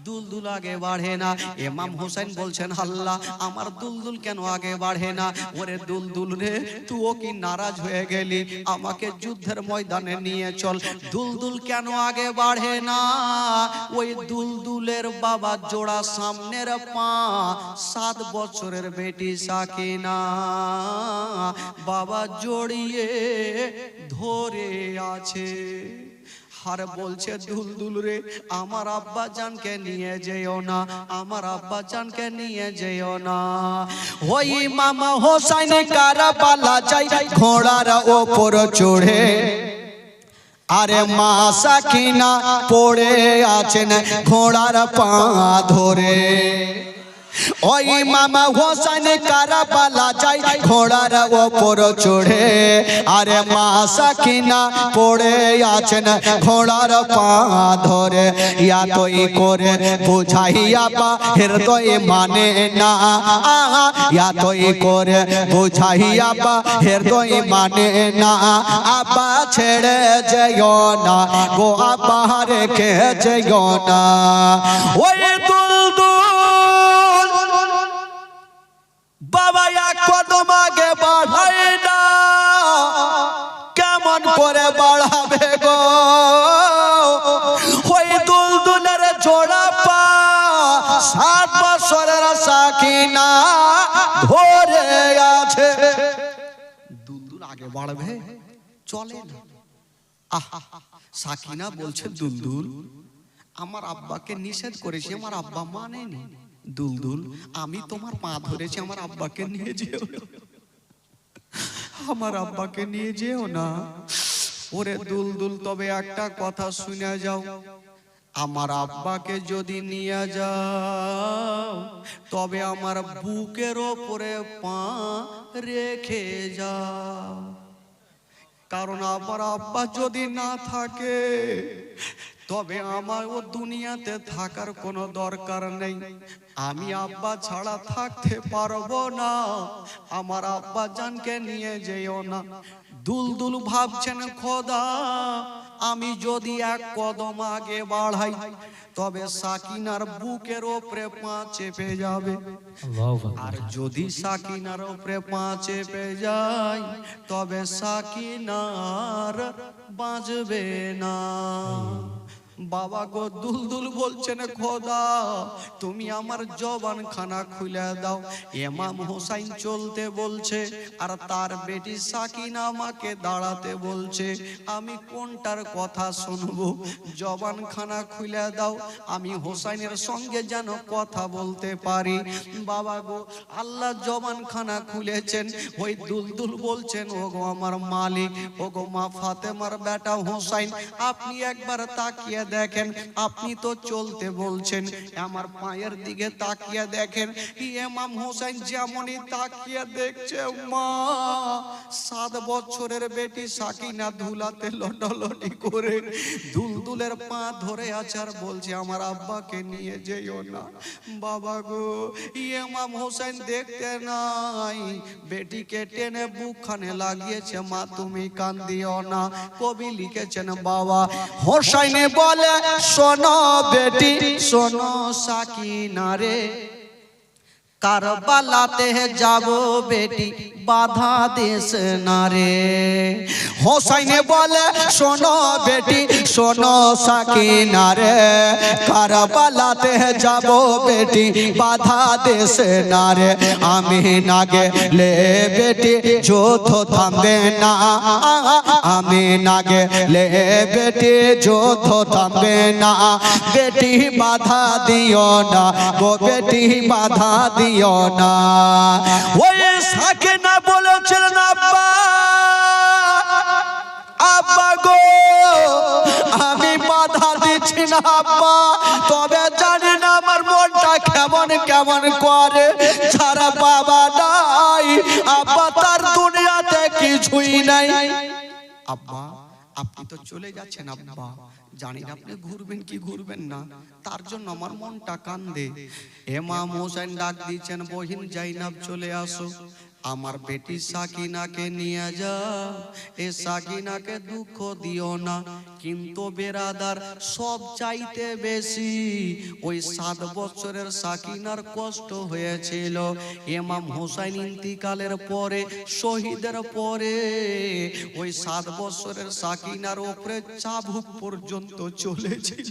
দুলদুল আগে বাড়ে না। ইমাম হোসেন বলছেন আল্লাহ আমার দুলদুল কেন আগে বাড়ে না? ওরে দুলদুল রে তুইও কি নারাজ হয়ে গেলি? আমাকে যুদ্ধের ময়দানে নিয়ে চল। দুলদুল কেন আগে বাড়ে না? ওই দুলদুলের বাবা জোড়া সামনের পা 7 বছরের বেটি সাকিনা বাবা জড়িয়ে ধরে আছে। আর বলছে দুলদুল রে আমার আব্বা জানকে নিয়ে যেও না, আমার আব্বা জানকে নিয়ে যেও না। ওই মামা হোসেন কারবালা যাই ঘোড়ার ওপর চড়ে, আরে মা সাকিনা পড়ে আছেন ঘোড়ার পা ধরে। ওই মামা হোসেন কারবালা যাই ঘোড়ার ওপর চড়ে, আরে মা সাকিনা পড়ে আছেন ঘোড়ার পা ধরে। ইয়াতই করে বুঝাইয়া বা হৃদয় মানে না, ইয়াতই করে বুঝাইয়া বা হৃদয় মানে না। আব্বা ছেড়ে যেও না গো, আব্বা রেখে যেও না। ওই দুলদুল বাবা এক কদম আগে বাড়াই না, কেমন করে বাড়াবে গো? ওই দুলদুলের জোড়া পা 7 বছরের সাকিনা ধরে আছে। দুলদুল আগে বাড়বে চলে না। আহা সাকিনা বলছে দুলদুল আমার আব্বাকে নিষেধ করেছি, আমার আব্বা মানেনি। দুলদুল আমি তোমার পা ধরেছি, আমার আব্বাকে নিয়ে যেও, আমার আব্বাকে নিয়ে যেও না। ওরে দুলদুল তবে একটা কথা শুনে যাও, আমার আব্বাকে যদি নিয়ে যাও তবে আমার বুকের ওপরে পা রেখে যাও, কারণ আমার আব্বা যদি না থাকে তবে আমার ও দুনিয়াতে থাকার কোনো দরকার নেই। আমি আব্বা ছাড়া থাকতে পারবো না, আমার আব্বা জানকে নিয়ে যেও না। দুলদুল ভাবছেন খোদা আমি যদি এক কদম আগে বাড়াই তবে সাকিনার বুকের ওপরে পা চেপে যাবে, আর যদি সাকিনার ওপরে পা চেপে যায় তবে সাকিনার বাঁচবে না। বাবা গো দুলদুল বলছেন খোদা তুমি আমার জবান খানা খুলে দাও। ইমাম হোসেন চলতে বলছে আর তার বেটি সাকিনা আমাকে দাঁড়াতে বলছে, আমি কোনটার কথা শুনবো? জবান খানা খুলে দাও, আমি হোসেনের সঙ্গে যেন কথা বলতে পারি। বাবা গো আল্লাহ জবান খানা খুলেছেন। ওই দুলদুল বলছেন ও গো আমার মালিক, ও গো মা ফাতেমার বেটা হোসেন আপনি একবার তাকিয়ে দেখেন, আপনি তো চলতে বলছেন, আমার পায়ের দিকে তাকিয়ে দেখেন। ইমাম হোসেন যেমনই তাকিয়ে দেখছে মা 7 বছরের বেটি সাকিনা ধুলাতে লটালটি করে দুলদুলের পা ধরে আছে আর বলছে আমার আব্বাকে নিয়ে যেও না। বাবা গো ইমাম হোসেন দেখতে নাই বেটিকে টেনে বুকখানে লাগিয়েছে, মা তুমি কান্দিও না। কবি লিখেছেন বাবা হোসেন বলে শোনো বেটি শোনো সাকিনা রে, কারবালাতে যাব বেটি বাধা দিস না রে। হোসেন বলে শোনো বেটি শোনো সাকিনা রে, কারবালাতে যাব বেটি বাধা দিস না রে। আমি না গেলে বেটি যুদ্ধ থামবে না, আমি না গেলে বেটি যুদ্ধ থামবে না। বেটি বাধা দিও না গো, বেটি বাধা দিও না। ওই সাকিনা বলেছিলেন আব্বা আব্বা গো আমি বাধা দিচ্ছি না আব্বা, তবে জানি না আমার মনটা কেমন কেমন করে। ছাড়া বাবা নাই আব্বা তার দুনিয়াতে কিছুই নাই। আব্বা আপনি তো চলে যাচ্ছেন আব্বা, জানি না আপনি ঘুরবেন কি ঘুরবেন না, তার জন্য আমার মনটা কান্দে। ইমাম হোসেন ডাক দিচ্ছেন বহিন জাইনাব চলে আসো। আমার বেটি সাকিনাকে নিয়ে যাও, এ সাকিনাকে দুঃখ দিও না। কিন্তু বেরাদার সব চাইতে বেশি ওই 7 বছরের সাকিনার কষ্ট হয়েছিল ইমাম হোসেন ইন্তিকালের পরে, শহীদের পরে। ওই 7 বছরের সাকিনার উপরে চাবুক পর্যন্ত চলেছিল।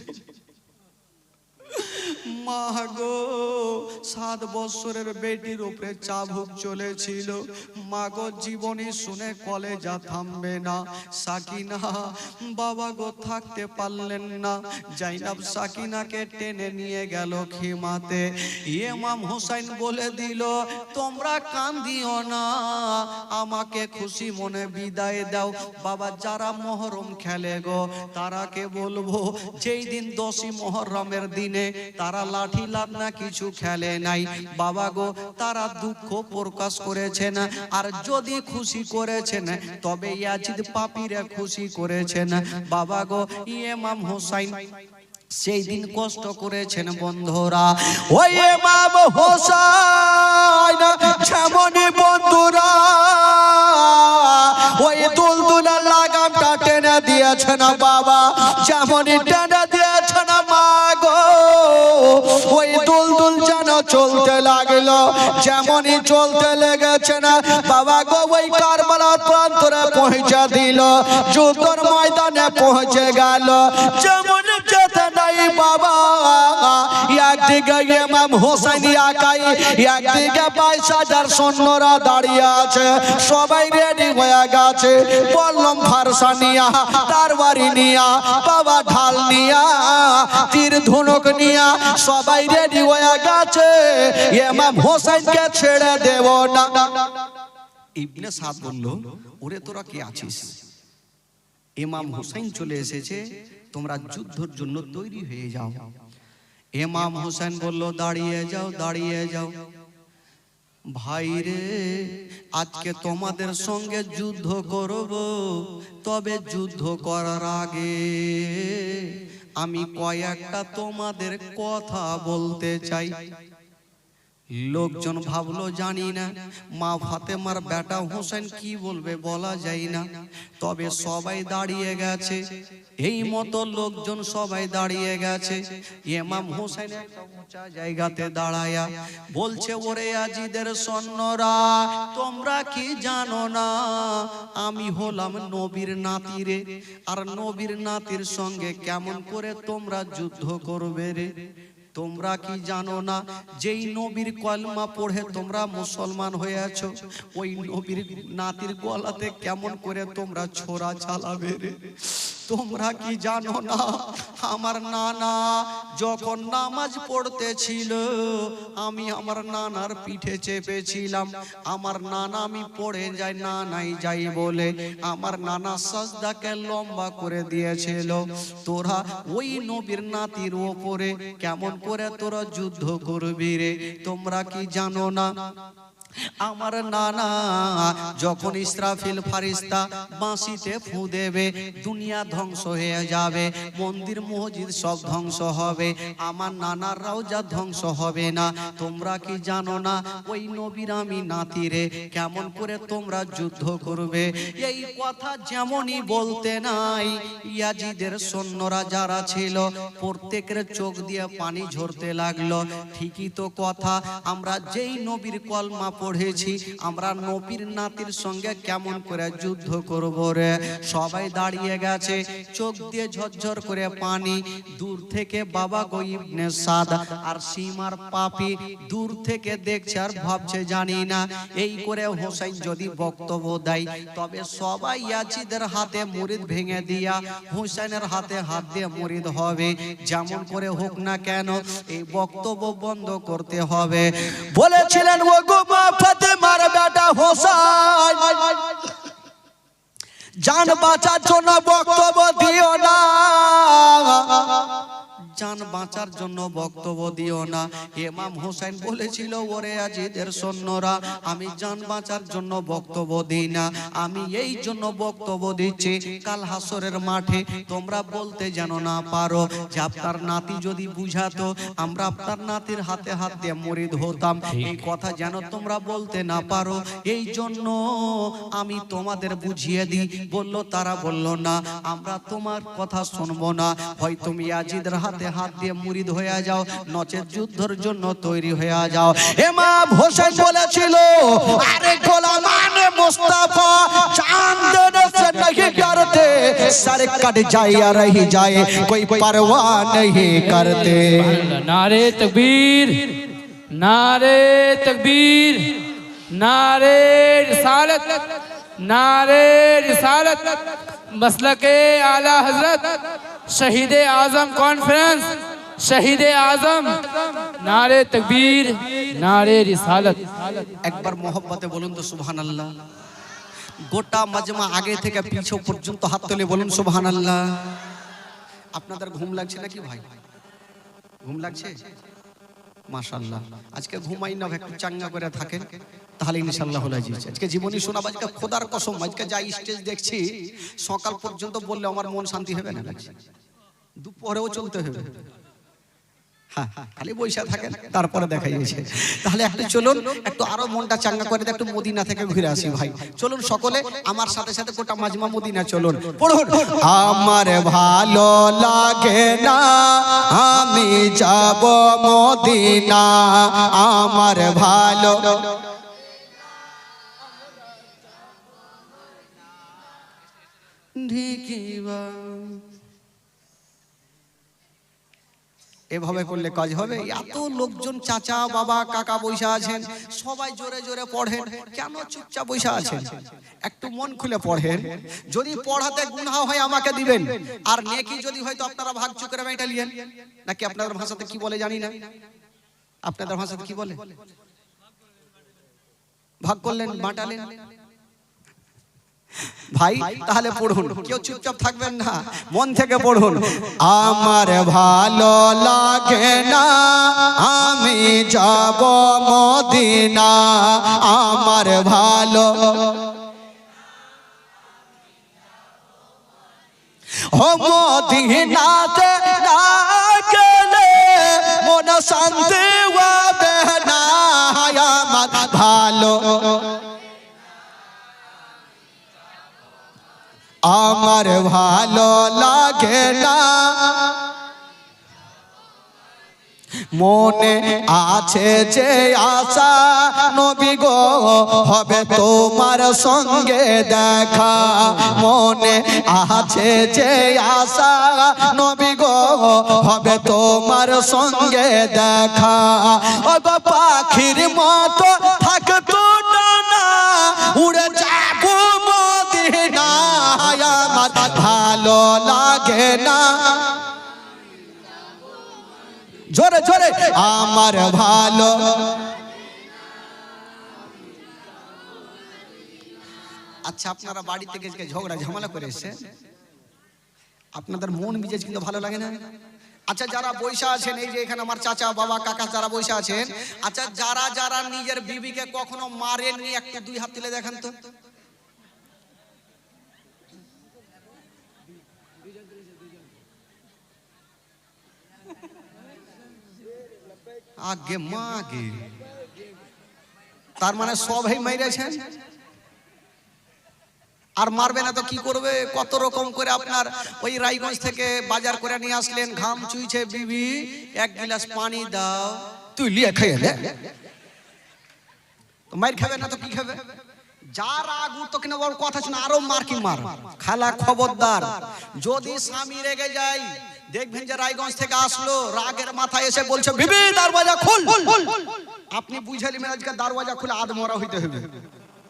মা গো, 7 বছরের বেটির উপরে চাবুক চলেছিল। মা গো, জীবনী শুনে কলেজা থামবে না। সাকিনা বাবা গো থাকতে পারলেন না। জাইনাব সাকিনাকে টেনে নিয়ে গেল খিমাতে। ইমাম হোসেন বলে দিল, তোমরা কান্দিও না, আমাকে খুশি মনে বিদায় দাও। বাবা, যারা মহরম খেলে গো তারাকে বলবো, যেই দিন 10ই মহরমের দিনে তারা লাঠি লাদনা কিছু খেলে নাই বাবা গো, তারা দুঃখ প্রকাশ করেছেন। আর যদি খুশি করেছেন তবে ইয়াজিদ পাপীরা খুশি করেছেন বাবা গো। ইমাম হোসেন সেই দিন কষ্ট করেছেন বন্ধুরা। ওই ইমাম হোসেন যেমনই বন্ধুরা ওই দুলদুলা লাগামটা টেনে দিয়েছেন বাবা, যেমনই টেনে দিয়েছেন মা গো, ওই দুলদুল যেন চলতে লাগলো। যেমনই চলতে লেগেছে না বাবা গো, ওই কারবালার প্রান্তরে পৌঁছে দিল, যুদ্ধের ময়দানে পৌঁছে গেল। যেমন যেতে নাই বাবা, একদিকে ইমাম হোসেন একাই, একদিকে 22,000 সৈন্যরা দাঁড়িয়ে আছে, সবাই রেডি হয়ে গেছে। বললাম ফারসা নিয়া, তরবারি নিয়া, বাবা ঢাল নিয়া, তীর ধনুক নিয়া, সবাই রেডি হয়ে গেছে। ইমাম হোসেনকে ছেড়ে দেব না। ইবনে সাদ বলল, ওরে তোরা কে আছিস? ইমাম হোসেন চলে এসেছে, তোমরা যুদ্ধের জন্য তৈরি হয়ে যাও। ইমাম হোসেন বলল, দাঁড়িয়ে যাও, দাঁড়িয়ে যাও। ভাই রে, আজকে তোমাদের সঙ্গে যুদ্ধ করব, তবে যুদ্ধ করার আগে আমি কয়েকটা তোমাদের কথা বলতে চাই। লোকজন ভাবলো জানি না, মা ফাতেমার বেটা হোসেন কি বলবে বলা যায় না। তবে সবাই দাঁড়িয়ে গেছে, এই মতো লোকজন সবাই দাঁড়িয়ে গেছে। ইমাম হোসেন একটা উঁচা জায়গাতে দাঁড়ায়া বলছে, ওরে আজিদের সৈন্যরা, তোমরা কি জানো না আমি হলাম নবীর নাতি রে? আর নবীর নাতির সঙ্গে কেমন করে তোমরা যুদ্ধ করবে রে? তোমরা কি জানো না, যেই নবীর কলমা পড়ে তোমরা মুসলমান হয়েছো, ওই নবীর নাতির গলাতে কেমন করে তোমরা ছোরা চালাবে রে? তোমরা কি জানো না, আমার নানা যখন নামাজ পড়তেছিল, আমি আমার নানার পিঠে চেপেছিলাম। আমার নানা আমি পড়ে যাই না নাই যাই বলে আমার নানা সাজদাকে লম্বা করে দিয়েছিল। তোরা ওই নবীর নাতির ওপরে কেমন করে তোরা যুদ্ধ করবি রে? তোমরা কি জানো না, আমার নানা যখন ইসরাফিল ফারিস্তা বাঁশিতে ফু দেবে, দুনিয়া ধ্বংস হয়ে যাবে, মন্দির মসজিদ সব ধ্বংস হবে, আমার নানার রওজা ধ্বংস হবে না। তোমরা কি জানো না, ওই নবীর আমি নাতি রে, কেমন করে তোমরা যুদ্ধ করবে? এই কথা যেমনই বলতে নাই, ইয়াজিদের সৈন্যরা যারা ছিল প্রত্যেকের চোখ দিয়ে পানি ঝরতে লাগলো। ঠিকই তো কথা, আমরা যেই নবীর কলমা পড়েছি, আমরা নবীর নাতির সঙ্গে কেমন করে যুদ্ধ করব রে? সবাই দাঁড়িয়ে গেছে, চোখ দিয়ে ঝরঝর করে পানি। দূর থেকে বাবা গো ইবনে সাদ আর সীমার পাপি দূর থেকে দেখছে আর ভাবছে জানি না, এই করে হোসেন যদি বক্তব্য দেয় তবে সবাই ইয়াজিদের হাতে মুরিদ ভেঙে দিয়া হোসেনের হাতে হাত দিয়ে মুরিদ হবে। যেমন করে হোক না কেন এই বক্তব্য বন্ধ করতে হবে। বলেছিলেন ও গো মা ফাতেমার বেটা হোসেন, জান বাঁচার জন্য বক্তব্য দিও না, জান বাঁচার জন্য বক্তব্য দিও না। ইমাম হোসেন বলেছিল, ওরে আজিদের সৈন্যরা, আমি জান বাঁচার জন্য বক্তব্য দিই না, আমি এই জন্য বক্তব্য দিচ্ছি, কাল হাসরের মাঠে তোমরা বলতে যেন না পারো যে আপনার নাতি যদি বুঝাতো আমরা আপনার নাতির হাতে হাত দিয়ে মুরিদ হতাম, এই কথা যেন তোমরা বলতে না পারো, এই জন্য আমি তোমাদের বুঝিয়ে দিই। বলল, তারা বলল না, আমরা তোমার কথা শুনবো না, হয় তুমি ইয়াজিদের হাতে হাত দিয়ে মুরিদ হয়ে যাও, নচেত যুদ্ধের জন্য তৈরি হয়ে যাও। ইমাম হোসেন বলেছিল, আরে গোলামানে মুস্তাফা চাঁদ देने से नहीं डरते, सर कट जाए या रह जाए कोई परवाह नहीं करते। नारे तकबीर, नारे तकबीर, नारे रिसालत, नारे रिसालत, मसलके आला हजरत शहीद आजम कॉन्फ्रेंस, शहीद आजम, नारे तकबीर, नारे रिसालत। একবার মোহব্বতে বলুন তো সুবহানাল্লাহ। গোটা মাজমা আগে থেকে পিছু পর্যন্ত হাত তুলে বলুন সুবহানাল্লাহ। আপনাদের ঘুম লাগছে নাকি ভাই? ঘুম লাগছে? মাশাআল্লাহ। আজকে ঘুমাই না, একটু চাঙ্গা করে থাকেন, তাহলে ইনশাআল্লাহ হলো আজিজ। আজকে জীবনী শোনাব, আজকে খোদার কসম, আজকে যা স্টেজ দেখছি সকাল পর্যন্ত বললে আমার মন শান্তি হবে না, লাগছে দুপুরেও চলতে হবে। হ্যাঁ, খালি বৈশা থাকেন, তারপরে দেখা যাচ্ছে। তাহলে একটু চলুন, একটু আরো মনটা চাঙ্গা করে একটু মদিনা থেকে ঘুরে আসি ভাই। চলুন সকলে আমার সাথে সাথে গোটা মাজমা মদিনা চলুন, পড়ুন। আমার ভালো লাগে না আমি যাব মদিনা, আমার ভালো ঢিকিবা। এভাবে করলে কাজ হবে? এত লোকজন চাচা বাবা কাকা বৈশা আছেন, সবাই জোরে জোরে পড়েন, কেন চুপচাপ বৈশা আছেন? একটু মন খুলে পড়েন। যদি পড়াতে গুনাহ হয় আমাকে দিবেন, আর নেকি যদি হয় তো আপনারা ভাগ চুকরে এটা লিয়েন। নাকি আপনাদের ভাষাতে কি বলে জানি না, আপনাদের ভাষাতে কি বলে? ভাগ করলেন, বাঁটালেন। ভাই তাহলে পড়ুন, কেউ চুপচাপ থাকবেন না, মন থেকে পড়ুন। আমার ভালো লাগে না আমি যাব মদিনা, আমার ভালো ও মদিনাতে না গেলে মন শান্তি হবে না, আমার ভালো আমার ভালো লাগে না, মনে আছে যে আশা নবী গো হবে তোমার সঙ্গে দেখা, মনে আছে যে আশা নবী গো হবে তোমার সঙ্গে দেখা, ও গো পাখির মতো থাকতো না উড়ে যাব মদিনা, আমার ভালো লাগে না, জোরে জোরে আমার ভালো। আচ্ছা, আপনারা বাড়ি থেকে ঝগড়া ঝামেলা করে এসেছেন, আপনাদের মন মিজাজ কিন্তু ভালো লাগে না? আচ্ছা, যারা বৈশা আছেন, এই যে এখানে আমার চাচা বাবা কাকা যারা বৈশা আছেন, আচ্ছা যারা যারা নিজের বিবিকে কখনো মারেননি একটু দুই হাত তুলে দেখেন তো। আগে মা আগে, তার মানে সবাই মেরেছেন। আর মারবে না তো কি করবে? কত রকম করে আপনার ওই রায়গঞ্জ থেকে বাজার করে নিয়ে আসলেন, ঘাম চুইছে, বিবি এক গ্লাস পানি দাও, তুই লিয়ে খেয়ে নে, তো মার খাবে না তো কি খাবে? যার আগু তো কিনা বড় কথা শুনে আরো মার কি মার। খালা খবরদার, যদি স্বামী রেগে যায়, দেখবেন যে রায়গঞ্জ থেকে আসলো, রাগের মাথায় এসে বলছে বিবি দরওয়াজা খুল, আপনি বুঝালি আজকে দরওয়াজা খুলে আধমরা হইতে হবে,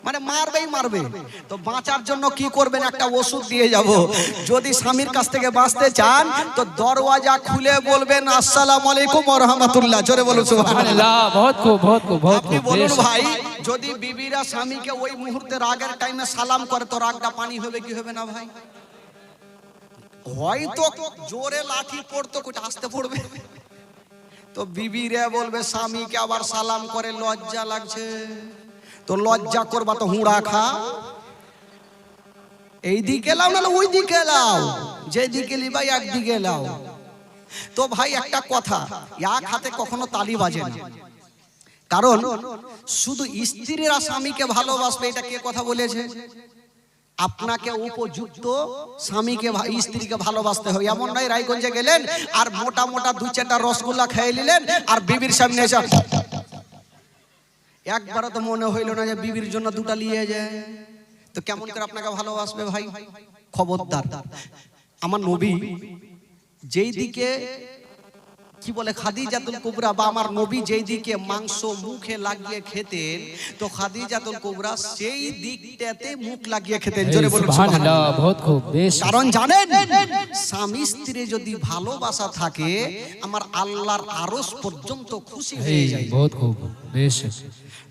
মানে মারবেই মারবে। তো বাঁচার জন্য কি করবেন? একটা ওষুধ দিয়ে যাব। যদি স্বামীর কাছ থেকে বাঁচতে চান তো দরওয়াজা খুলে বলবেন আসসালামু আলাইকুম ওয়া রাহমাতুল্লাহ, জোরে বলুন সুবহানাল্লাহ। बहुत को बहुत को बहुत আপনি को বলুন ভাই, যদি বিবিরা স্বামীকে ওই মুহূর্তে রাগের টাইমে সালাম করে তো রাগটা পানি হবে কি হবে না ভাই? হয়তো জোরে লাঠি পড়তো কোটা আসতে পড়বে তো বিবিরে বলবে স্বামীকে আবার সালাম করে লজ্জা লাগছে তো লজ্জা করবা তো হুঁড়া খা এই দিকে লাও না ওই দিকে লাও যেদিকে লিবা একদিকে লাও তো ভাই একটা কথা এক হাতে কখনো তালি বাজে না কারণ শুধু স্ত্রীরা স্বামীকে ভালোবাসবে এটা কে কথা বলেছে আপনাকে উপযুক্ত স্বামীকে স্ত্রীকে ভালোবাসতে হবে এমন নয় রায়গঞ্জে গেলেন আর মোটা মোটা দুই চারটা রসগোল্লা খেয়ে নিলেন আর বিবির সামনে এসে একবারও তো মনে হইল না যে বিবির জন্য দুটা নিয়ে যায় তো কেমন করে আপনাকে ভালোবাসবে ভাই খবরদার আমার নবী যেই দিকে কি বলে খাদিজাতুল কুবরা বা আমার নবী যেই দিকে মাংস মুখে লাগিয়ে খেতেন তো খাদিজাতুল কুবরা সেই দিকটাতে মুখ লাগিয়ে খেতেন জোরে বলুন সুবহানাল্লাহ বহুত খুব বেশ কারণ জানেন স্বামী স্ত্রী যদি ভালোবাসা থাকে আমার আল্লাহর আরশ পর্যন্ত খুশি হয়ে যায় বহুত খুব বেশ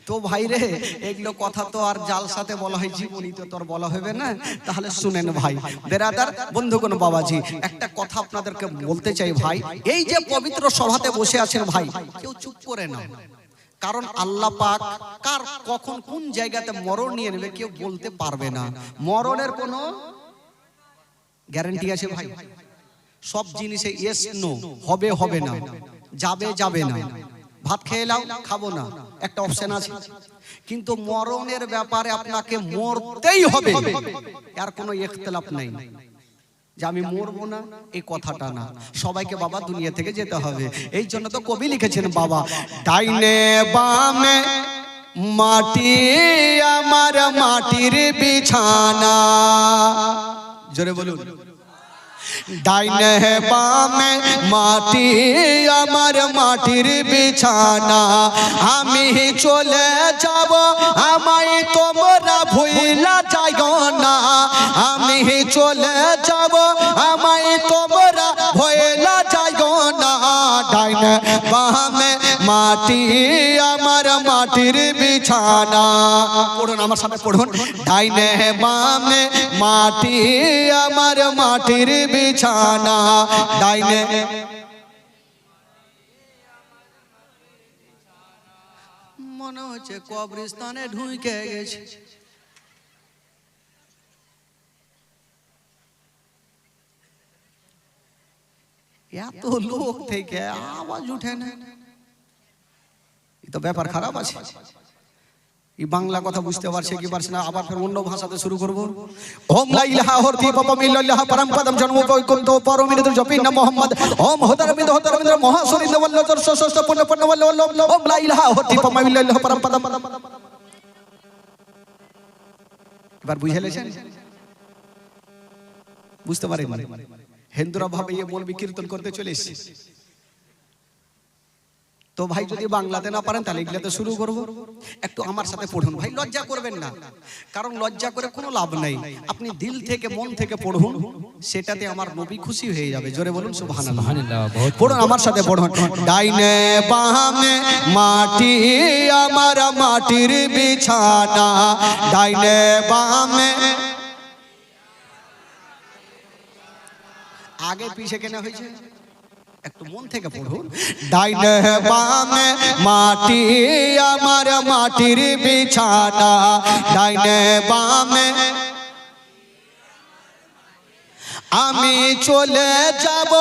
তো ভাই রে এগুলো কথা তো আর জালসাতে বলা হয় জীবনী তো তোর বলা হবে না তাহলে শুনেন ভাই বেরাদার বন্ধুগণ বাবাজি একটা কথা আপনাদেরকে বলতে চাই ভাই এই যে পবিত্র সভাতে বসে আছেন ভাই কেউ চুপ করে না কারণ আল্লাহ পাক কার কখন কোন জায়গাতে মরণ নিয়ে নেবে কেউ বলতে পারবে না মরণের কোনো গ্যারান্টি আছে ভাই সব জিনিসে ইয়েস নো হবে হবে না যাবে যাবে না ভাত খেয়ে নাও খাবো না একটা অপশন আছে কিন্তু মরণের ব্যাপারে আপনাকে মরতেই হবে আর কোনো ইখতিলাফ নাই যে আমি মরবো না এই কথাটা না সবাইকে বাবা দুনিয়া থেকে যেতে হবে এই জন্য তো কবি লিখেছেন বাবা ডাইনে বামে মাটি আমার মাটির বিছানা জোরে বলুন ডাইনে বামে মাটি আমার মাটির বিছানা আমি চলে যাব আমায় তোমরা ভুইলা যাইও না আমি চলে যাব আমায় তোমরা ভুইলা যাইও না ডাইনে বামে মাটি আমার মাটির বিছানা পড়ুন আমার সামনে পড়ুন ডাইনে বামে মাটি আমার মাটির বিছানা ডাইনে মনে হচ্ছে কবরস্থানে ঢুকে গেছে এত লোক থেকে আওয়াজ উঠে না তো ব্যাপার খারাপ আছে এই বাংলা কথা বুঝতে পারছে কি পারছে না আবার ফের অন্য ভাষাতে শুরু করব ওম লা ইলাহা হরতি পাপামিল্লাহ পরম পদম জন্ম বৈকুণ্ঠ পরমিন্দ্র জপিন মুহাম্মদ ওম হতরমিন্দ্র হতরমিন্দ্র মহাসরিন্দ্র বল্লচর ষষ্ঠ পূর্ণ পূর্ণ বল্ল ওম লা ইলাহা হরতি পাপামিল্লাহ পরম পদম এবার বুঝে লেছেন বুঝতে পারেন হিন্দুরা ভাবে এই মৌলবি কীর্তন করতে চলে এসেছে তো ভাই যদি বাংলাতে না পারেন তাহলে ইংলিশে শুরু করব একটু আমার সাথে পড়ুন ভাই লজ্জা করবেন না কারণ লজ্জা করে কোনো লাভ নাই আপনি দিল থেকে মন থেকে পড়ুন সেটাতে আমার নবী খুশি হয়ে যাবে জোরে বলুন সুবহানাল্লাহ পড়ুন আমার সাথে পড়ুন ডাইনে বামে মাটি আমার মাটির বিছানা ডাইনে বামে আগে পিছে কেন হয়েছে একটু মন থেকে পড়ুন ডাইনে বামে মাটি আমার মাটির বিছানা ডাইনে বামে আমি চলে যাব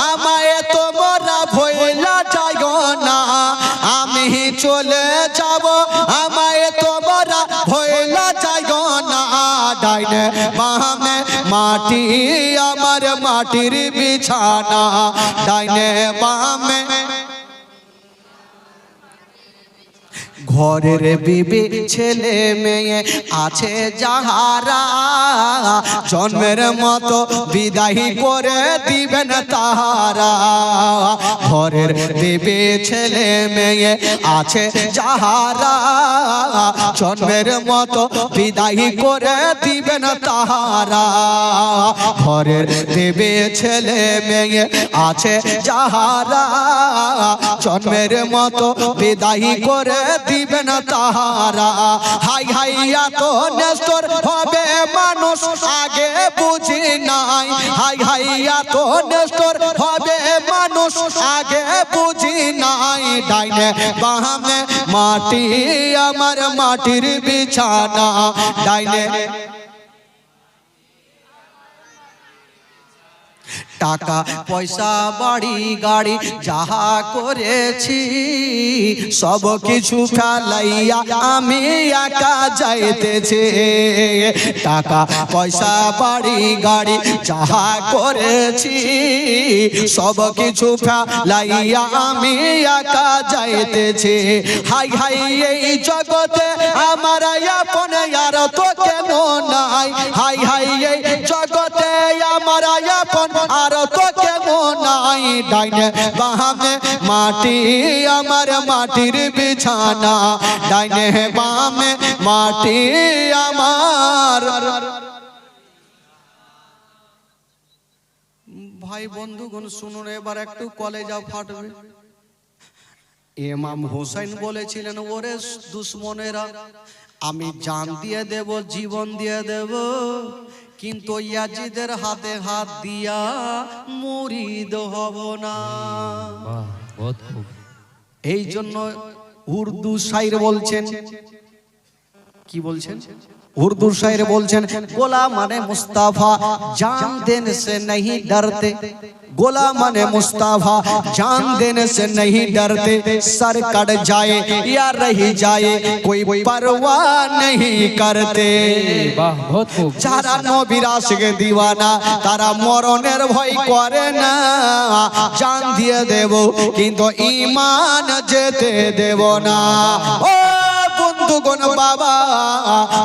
আমায় তোমরা ভুইলা যাইও না আমি চলে যাব আমায় তোমরা ভুইলা যাইও না ডাইনে বামে মাটি আমার মাটির বিছানা ডাইনে বামে ঘরের বিবি ছেলে মেয়ে আছে যাহারা জন্মের মতো বিদায় করে দিবেন তাহারা ঘরের বিবি ছেলে মেয়ে আছে যাহারা জন্মের মতো বিদায় করে দিবেন তাহারা ঘরের বিবি ছেলে মেয়ে আছে যাহারা জন্মের মতো বিদায় করে দিবে না তাহারা। হাই হাই এত নেস্তর হবে মানুষ আগে বুঝি নাই। হাই হাই এত নেস্তর হবে মানুষ আগে বুঝি নাই। ডাইনে বামে মাটি আমার মাটির বিছানা। ডাইনে টাকা পয়সা বাড়ি গাড়ি যাহা করেছি সব কিছু ফেলাইয়া আমি একা যাইতেছি। টাকা পয়সা বাড়ি গাড়ি যাহা করেছি সব কিছু ফেলাইয়া আমি একা যাইতেছি। হাই হাই এই জগতে আমার আপন আর তো কেমন নাই। হাই হাই এই জগতে আমার আপন আর তো কেমন নাই। ডাইনে বামে মাটি আমার মাটির বিছানা। ডাইনে বামে মাটি আমার। ভাই বন্ধুগণ শুনুন, এবার একটু কলেজা ফাটবে। ইমাম হোসেন বলেছিলেন, ওরে দুশ্মনেরা আমি জান দিয়ে দেব, জীবন দিয়ে দেব, কিন্তু ইয়াজিদের হাতে হাত দিয়া মুরিদ হব না। वाह बहुत खूब। এই জন্য উর্দু শায়র বলছেন, কি বলছেন? उर्दू शायर बोलছেন, गोला माने मुस्ताफा जान देने से नहीं डरते। गोला माने मुस्ताफा जान देने से नहीं डरते। सर कट जाए या रह जाए कोई परवाह नहीं करते। वाह बहुत खूब। যারা নবীর আশিকে দিওয়ানা তারা মরণের ভয় করে না। জান দিয়ে দেব কিন্তু ঈমান যেতে দেব না। ও বন্ধুগণ বাবা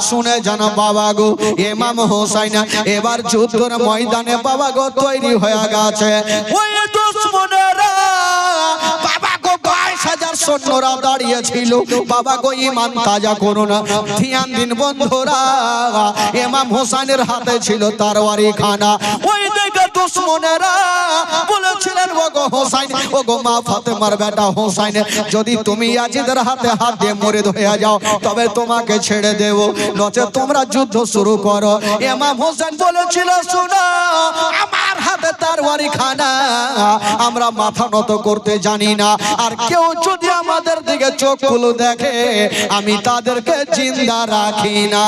শুনে জান বাবা গো, ইমাম হোসেন এবার যুদ্ধের ময়দানে বাবা গো তৈরি হয়ে গেছে। ওই দুশমনেরা বাবা গো 22,000 সৈন্যরা দাঁড়িয়ে ছিল। বাবা গো ঈমান তাজা করো না, ধ্যান দিন বন্ধুরা। ইমাম হোসেনের হাতে ছিল তরবারি খানা। ওই দেখে দুশমনেরা বলেছিলেন, ও গো হোসেন, ও গো মা ফাতেমার বেটা হোসেন, যদি তুমি ইয়াজিদের হাতে হাত দিয়ে মুরিদ হয়ে যাও তবে তোমাকে ছেড়ে দেব, নচে তোমরা যুদ্ধ শুরু করো। ইমাম হোসেন বলেছিল, শুনো আমার হাতে তরবারি খানা, আমরা মাথা নত করতে জানি না, আর কেউ যদি আমাদের দিকে চোখ খুলে দেখে আমি তাদেরকে জিন্দা রাখি না।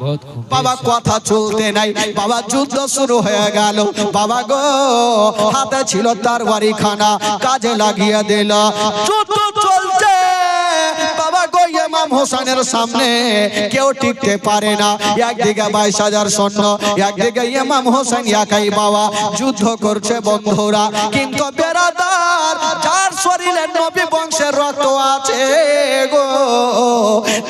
बहुत खूब। বাবা কথা চলতে নাই, বাবা যুদ্ধ শুরু হয়ে গেল। বাবা গো হাতে ছিল তরবারি খানা, কাজে লাগিয়ে দিল। যুদ্ধ চলছে বাবা গো, ইমাম হোসেনের সামনে কেউ টিকতে পারে না। একদিকে 22,000 সৈন্য, একদিকে ইমাম হোসেন একাই বাবা যুদ্ধ করছে বন্ধুরা। কিন্তু বেরাদার যার শরীরে নবী বংশের রক্ত আছে গো,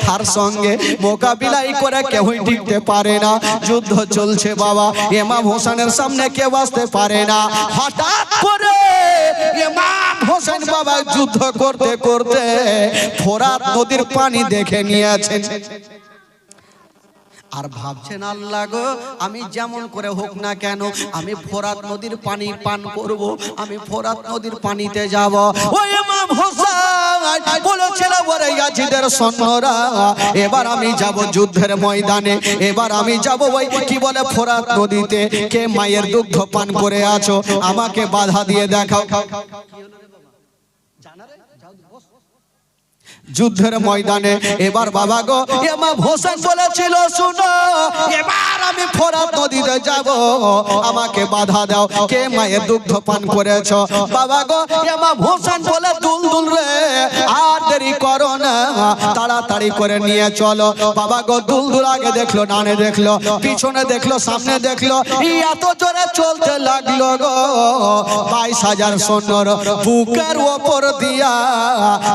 তার সঙ্গে মোকাবিলাই করে কেউই টিকতে পারে না। যুদ্ধ চলছে বাবা, ইমাম হোসেনের সামনে কেউ আসতে পারে না। হঠাৎ করে ইমাম হোসেন বাবা যুদ্ধ করতে করতে ফোরাত নদীর পানি দেখে নিয়েছেন। আর ভাবছেন, আল্লাহ গো আমি যেমন করে হোক না কেন আমি ফোরাত নদীর পানি পান করব, আমি ফোরাত নদীর পানিতে যাব। ওই ইমাম হোসেন বলেছিল, ওরে ইয়াজিদের সৈন্যরা এবার আমি যাব যুদ্ধের ময়দানে, এবার আমি যাব ওই কি বলে ফোরাত নদীতে। কে মায়ের দুগ্ধ পান করে আছো আমাকে বাধা দিয়ে দেখাও। যুদ্ধের ময়দানে এবার বাবা গো ইমাম হোসেন বলেছিল, শুনো এবার আমি ফোরাত নদীতে যাব, আমাকে বাধা দাও, কে মায়ের দুগ্ধ পান করেছো। বাবা গো ইমাম হোসেন বলে, দুলদুল রে আর দেরি করো না, তাড়াতাড়ি করে নিয়ে চলো। বাবা গো দুলদুল আগে দেখলো, ডানে দেখলো, পিছনে দেখলো, সামনে দেখলো, এত জোরে চলতে লাগলো গো 22,000 সৈন্যর বুকের ওপর দিয়া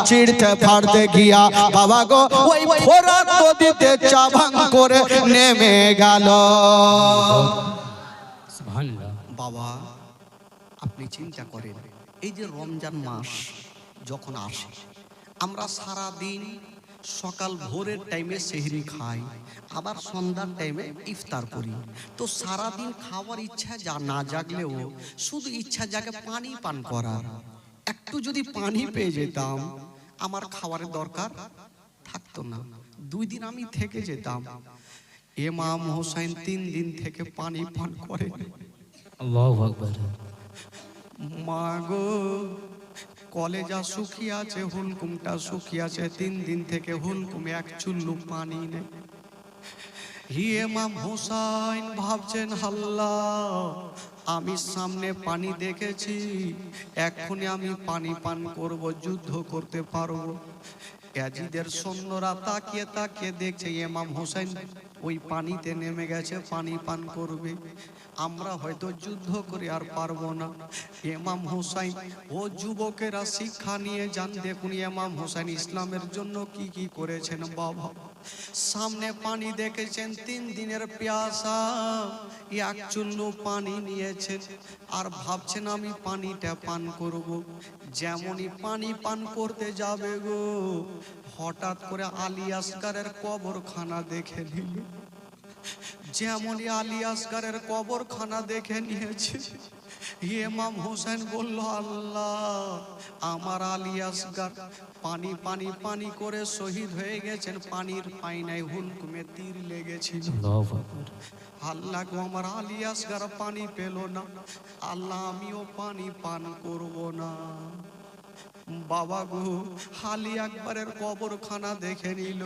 চিড়তে ফাড়তে গিয়া বাবা গো ওই ফোরাত নদীতে চাভাং করে নেমে গেল। সুবহানাল্লাহ। বাবা আপনি চিন্তা করেন, এই যে রমজান মাস যখন আসে আমরা সারা দিন সকাল ভোরের টাইমে সেহরি খাই, আবার সন্ধ্যার টাইমে ইফতার করি। তো সারা দিন খাওয়ার ইচ্ছা যা না জাগলেও শুধু ইচ্ছা জাগে পানি পান করার। একটু যদি পানি পেয়ে যেতাম আমার খাবারের দরকার থাকতো না। 2 দিন আমি থেকে যেতাম। ইমাম হোসেন 3 দিন থেকে পানি পান করে। আল্লাহু আকবার। মা গো, কলেজা শুকিয়ে আছে, হুলকুমটা শুকিয়ে আছে, 3 দিন থেকে হুলকুমে এক চুল্লু পানি নেই। ইমাম হোসেন ভাবছেন, আল্লাহ আমি সামনে পানি দেখেছি, এক্ষুনি আমি পানি পান করব, যুদ্ধ করতে পারবো। ইয়াজিদের সৈন্যরা তাকিয়ে তাকিয়ে দেখছে ইমাম হোসেন ওই পানিতে নেমে গেছে, পানি পান করবে। আমরা হয়তো যুদ্ধ করে আর পারবো না। ইমাম হোসেন ও যুবকেরা শিক্ষা নিয়ে যান। দেখুন ইমাম হোসেন ইসলামের জন্য কি কি করেছেন বাবা। সামনে পানি দেখেছেন, 3 দিনের পিয়াসা, এক চুল্লু পানি নিয়েছেন আর ভাবছেন আমি পানিটা পান করব। যেমনই পানি পান করতে যাবে গো, হঠাৎ করে আলী আসগারের কবরখানা দেখে নিল। যেমনই আলী আসগারের কবরখানা দেখে নিয়েছে, ইমাম হোসেন বলল, আল্লাহ আমার আলী আসগার পানি পানি পানি করে শহীদ হয়ে গেছেন, পানির পাইনায় হুলকুমে তীর লেগেছিল। আল্লাহু আকবার। আল্লাহ গো, আমার আলী আসগার পানি পেল না, আল্লাহ আমিও পানি পান করব না। বাবা গো, আলী আকবরের কবরখানা দেখে নিল,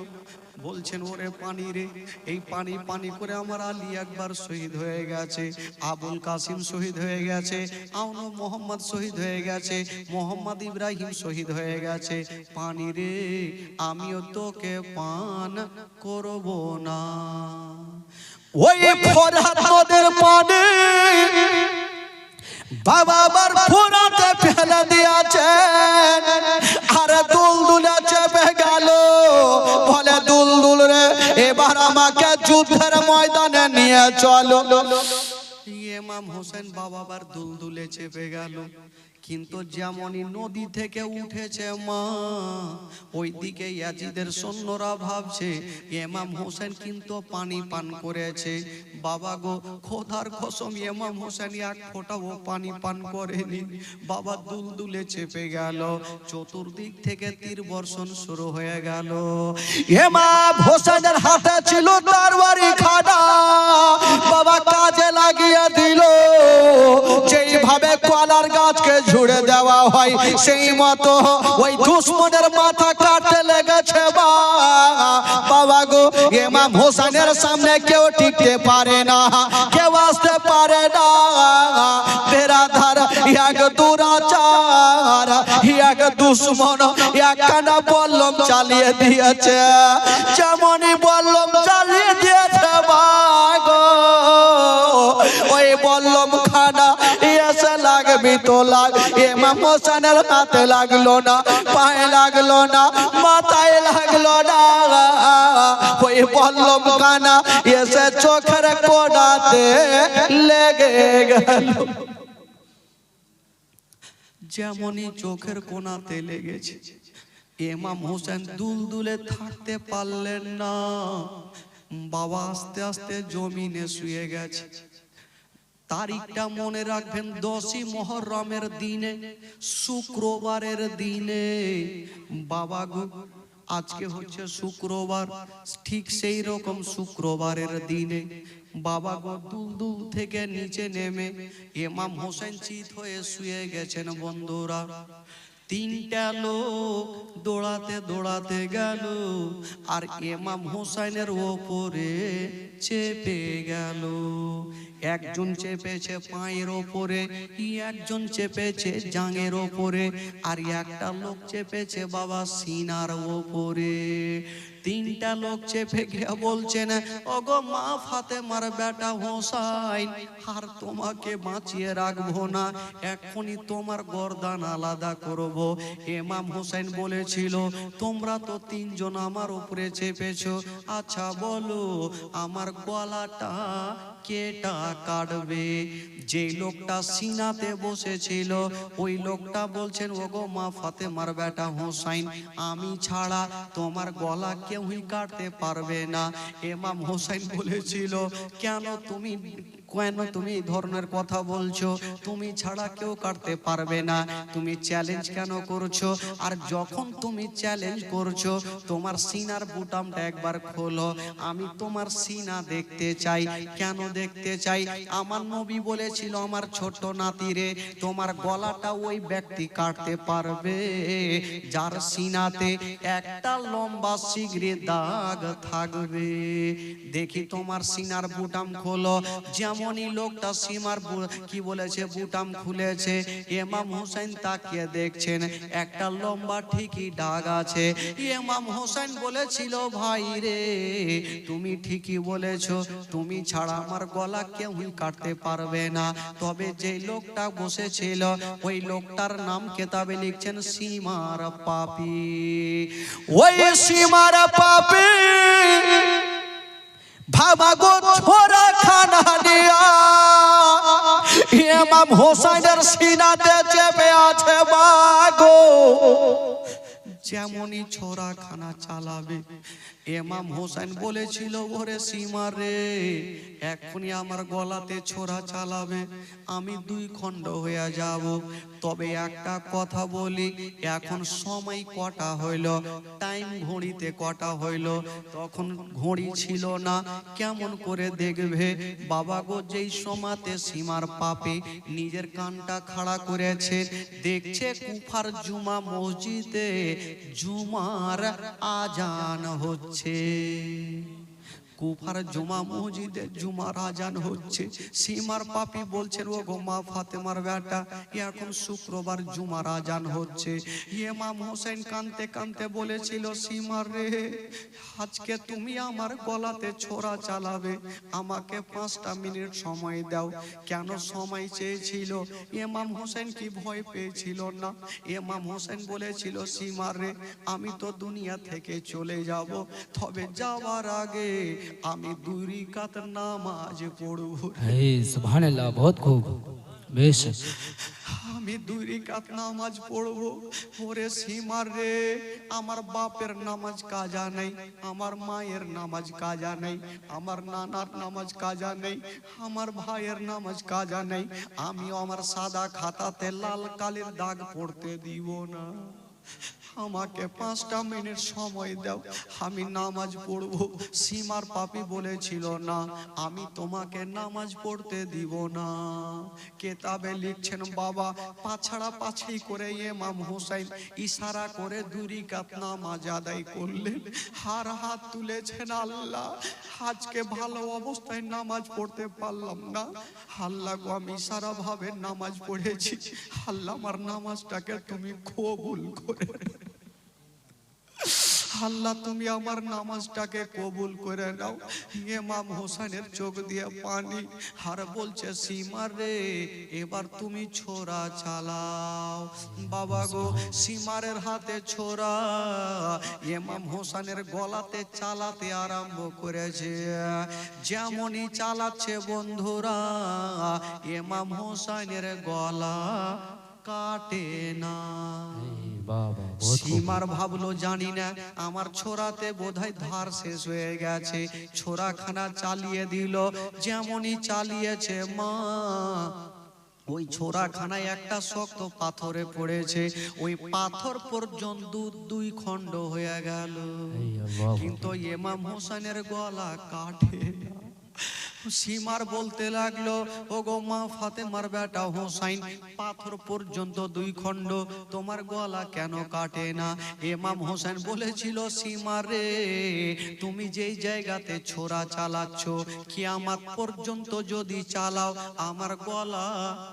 বলছেন ওরে পানি রে, এই পানি পানি করে আমার আলী আকবর শহীদ হয়ে গেছে, আবুল কাসিম শহীদ হয়ে গেছে, আউনো মোহাম্মদ শহীদ হয়ে গেছে, মোহাম্মদ ইব্রাহিম শহীদ হয়ে গেছে, পানি রে আমিও তোকে পান করব না। ওই ফরহাদ নদের পানি বাবা আবার ফোরাতে ফেলে দিয়েছে, আর দুলদুলে চেপে গেল, বলে দুলদুল রে এবার আমাকে যুদ্ধের ময়দানে নিয়ে চলো। ইমাম হোসেন বাবা আবার দুলদুলে চেপে গেল, কিন্তু যেমনই নদী থেকে উঠেছে মা, ওইদিকে ইয়াজিদের সৈন্যরা ভাবছে ইমাম হোসেন কিন্তু পানি পান করেছে। বাবা গো, খোদার কসম ইমাম হোসেন এক ফোঁটাও পানি পান করেনি। বাবা দুলদুলে চেপে গেল, চতুর্দিক থেকে তীর বর্ষণ শুরু হয়ে গেল। ইমাম হোসেনের হাতে ছিল তরবারি খানা, বাবা কাজে লাগিয়ে দিল। যেইভাবে কলার গাছকে ঝুড়ে দেওয়া হয়, সেই মতো ওই দুশমনের মাথা কাটতে লেগেছে। বাবা গো, ইমাম হোসেনের সামনে কেউ টিকতে পারে না, কেউ আসতে পারে না। বেরাধার এক দুরাচার, এক দুশ্মন একখানা বল্লম চালিয়ে দিয়েছে। যেমনই বল্লম চালিয়ে দিয়েছে গো, ওই বল্লম খানা এসে লাগবি তো লাগ, ইমাম হোসেনের হাতে লাগলো না, পায়ে লাগলো না, মাথায় লাগলো না। ওই বল্লম খানা এসে চোখের কোণাতে লেগে গেল। যেমনই চোখের কোণাতে লেগেছে, ইমাম হোসেন দুলদুলে থাকতে পারলেন না। বাবা আস্তে আস্তে জমিনে শুয়ে গেছে। তারিখটা মনে রাখবেন, 10ই মুহররমের দিনে, শুক্রবারের দিনে। বাবা গো, আজকে হচ্ছে শুক্রবার, ঠিক সেই রকম শুক্রবারের দিনে বাবা গো দুলদুল থেকে নিচে নেমে ইমাম হোসেন চিত হয়ে শুয়ে গেছেন। বন্ধুরা, 3টা লোক দৌড়াতে দৌড়াতে গেল আর ইমাম হোসেনের ওপরে চেপে গেল। একজন চেপেছে পায়ের ওপরে, একজন চেপেছে জাঙের ওপরে, আর একটা লোক চেপেছে বাবা সিনার ওপরে। 3টা লোক চেপে গিয়ে বলছেন, ওগো মা ফাতেমার বেটা হোসাইন, আর তোমাকে বাঁচিয়ে রাখবো না, এক্ষুনি তোমার গর্দান আলাদা করব। ইমাম হোসেন বলেছিল, তোমরা তো 3 জন আমার উপরে চেপেছো, আচ্ছা বলো আমার গলাটা কেটা কাটবে? যে লোকটা সিনাতে বসেছিল ওই লোকটা বলছেন, ওগো মা ফাতেমার বেটা হোসাইন, আমি ছাড়া তোমার গলা কেউই কাটতে পারবে না। ইমাম হোসেন বলেছিল, কেন তুমি কেন তুমি এই ধরনের কথা বলছো? তুমি ছাড়া কেউ কাটতে পারবে না, তুমি চ্যালেঞ্জ কেন করছো? আর যখন তুমি চ্যালেঞ্জ করছো, তোমার সিনার বুটামটা একবার খোলো, আমি তোমার সিনা দেখতে চাই। কেন দেখতে চাই? আমার নবী বলেছিল, আমার ছোট নাতিরে, তোমার গলাটা ওই ব্যক্তি কাটতে পারবে যার সিনাতে একটা লম্বা শিগগির দাগ থাকবে। দেখি তোমার সিনার বুটাম খোলো। যেমনই লোকটা সীমার কি বলেছে, বুটাম খুলেছে, ইমাম হোসেন তাকিয়ে দেখছেন একটা লম্বা ঠিকই দাগ আছে। ইমাম হোসেন বলেছিল, ভাই রে, তুমি ঠিকই বলেছো, তুমি ছাড়া আমার গলা কেউই কাটতে পারবে না। তবে যে লোকটা বসেছিল, ওই লোকটার নাম কেতাবে লিখছেন সীমার পাপী। ওই সীমার পাপী ভাবা গো ছোরা খানা দিয়া ইমাম হোসেনের সিনাতে চেপে আছে মাগো। যেমনই ছোরা খানা চালাবে, ইমাম হোসেন বলেছিল, ওরে সীমা রে, এখনই আমার গলাতে ছোরা চালাবে, আমি দুই খণ্ড হয়ে যাব। তবে একটা কথা বলি, এখন সময় কটা হইল, টাইম ঘড়িতে কটা হইল, তখন ঘড়ি ছিল না, কেমন করে দেখবে? বাবা গো, যেই সময়তে সীমার পাপে নিজের কানটা খাড়া করেছে, দেখছে কুফার জুমা মসজিদে জুমার আজান হচ্ছে। কুফার জুমা মসজিদে জুমার আজান হচ্ছে। সীমার পাপী বলছেন, ও গো মা ফাতেমার বেটা, এখন শুক্রবার জুমার আজান হচ্ছে। ইমাম হোসেন কানতে কানতে বলেছিল, সীমার রে, আজকে তুমি আমার গলাতে ছোরা চালাবে, আমাকে 5টা মিনিট সময় দাও। কেন সময় চেয়েছিল? ইমাম হোসেন কি ভয় পেয়েছিল না? ইমাম হোসেন বলেছিল, সীমার রে, আমি তো দুনিয়া থেকে চলে যাব, তবে যাওয়ার আগে আমি 2 রাকাত নামাজ পড়ব। है सुभान अल्लाह, बहुत खूब, बेशक। আমি 2 রাকাত নামাজ পড়ব। ওরে সীমার রে, আমার বাপের নামাজ কাজা নেই, আমার মায়ের নামাজ কাজা নেই, আমার নানার নামাজ কাজা নেই, আমার ভাইয়ের নামাজ কাজা নেই, আমি আমার সাদা খাতাতে লাল কালির দাগ পড়তে দিব না। আমাকে 5টা মিনিট সময় দাও, আমি নামাজ পড়ব। সীমার পাপী বলেছিল, না, আমি তোমাকে নামাজ পড়তে দিব না। কেতাবে লিখছেন, বাবা পাছাড়া পাছাই করে ইমাম হোসেন ইশারা করে 2 রাকাত নামাজ আদায় করলেন। হার হাত তুলেছেন, আল্লাহ, আজকে ভালো অবস্থায় নামাজ পড়তে পারলাম না, আল্লাহ গো, আমি সারা ভাবে নামাজ পড়েছি, আল্লাহ আমার নামাজটাকে তুমি কবুল করে, আল্লাহ তুমি আমার নামাজটাকে কবুল করে নাও। ইমাম হোসেনের চোখ দিয়ে পানি, আর বলছে, সীমা রে, এবার তুমি ছোরা চালাও। বাবা গো, সীমারের হাতে ছোরা ইমাম হোসেনের গলাতে চালাতে আরম্ভ করেছে। যেমনই চালাচ্ছে বন্ধুরা, ইমাম হোসেনের গলা কাটে না। बाबा बहुत खूब। সীমার ভাবলো, জানি না আমার ছোরাতে বোধহয় ধার শেষ হয়ে গেছে, ছোরাখানা চালিয়ে দিল। যেমনই চালিয়েছে, মা ওই ছোরাখানায় একটা শক্ত পাথরে পড়েছে, ওই পাথর পর্যন্ত 2 খণ্ড হয়ে গেল, কিন্তু ইমাম হোসেনের গলা কাটে না। সীমার বলতে লাগলো, ও গো মা ফাতেমার বেটা হোসাইন, পাথর পর্যন্ত 2 খণ্ড, তোমার গলা কেন কাটে না? ইমাম হোসেন বলেছিল, সীমা রে, তুমি যেই জায়গাতে ছোরা চালাচ্ছ, কিয়ামত পর্যন্ত যদি চালাও, আমার গলা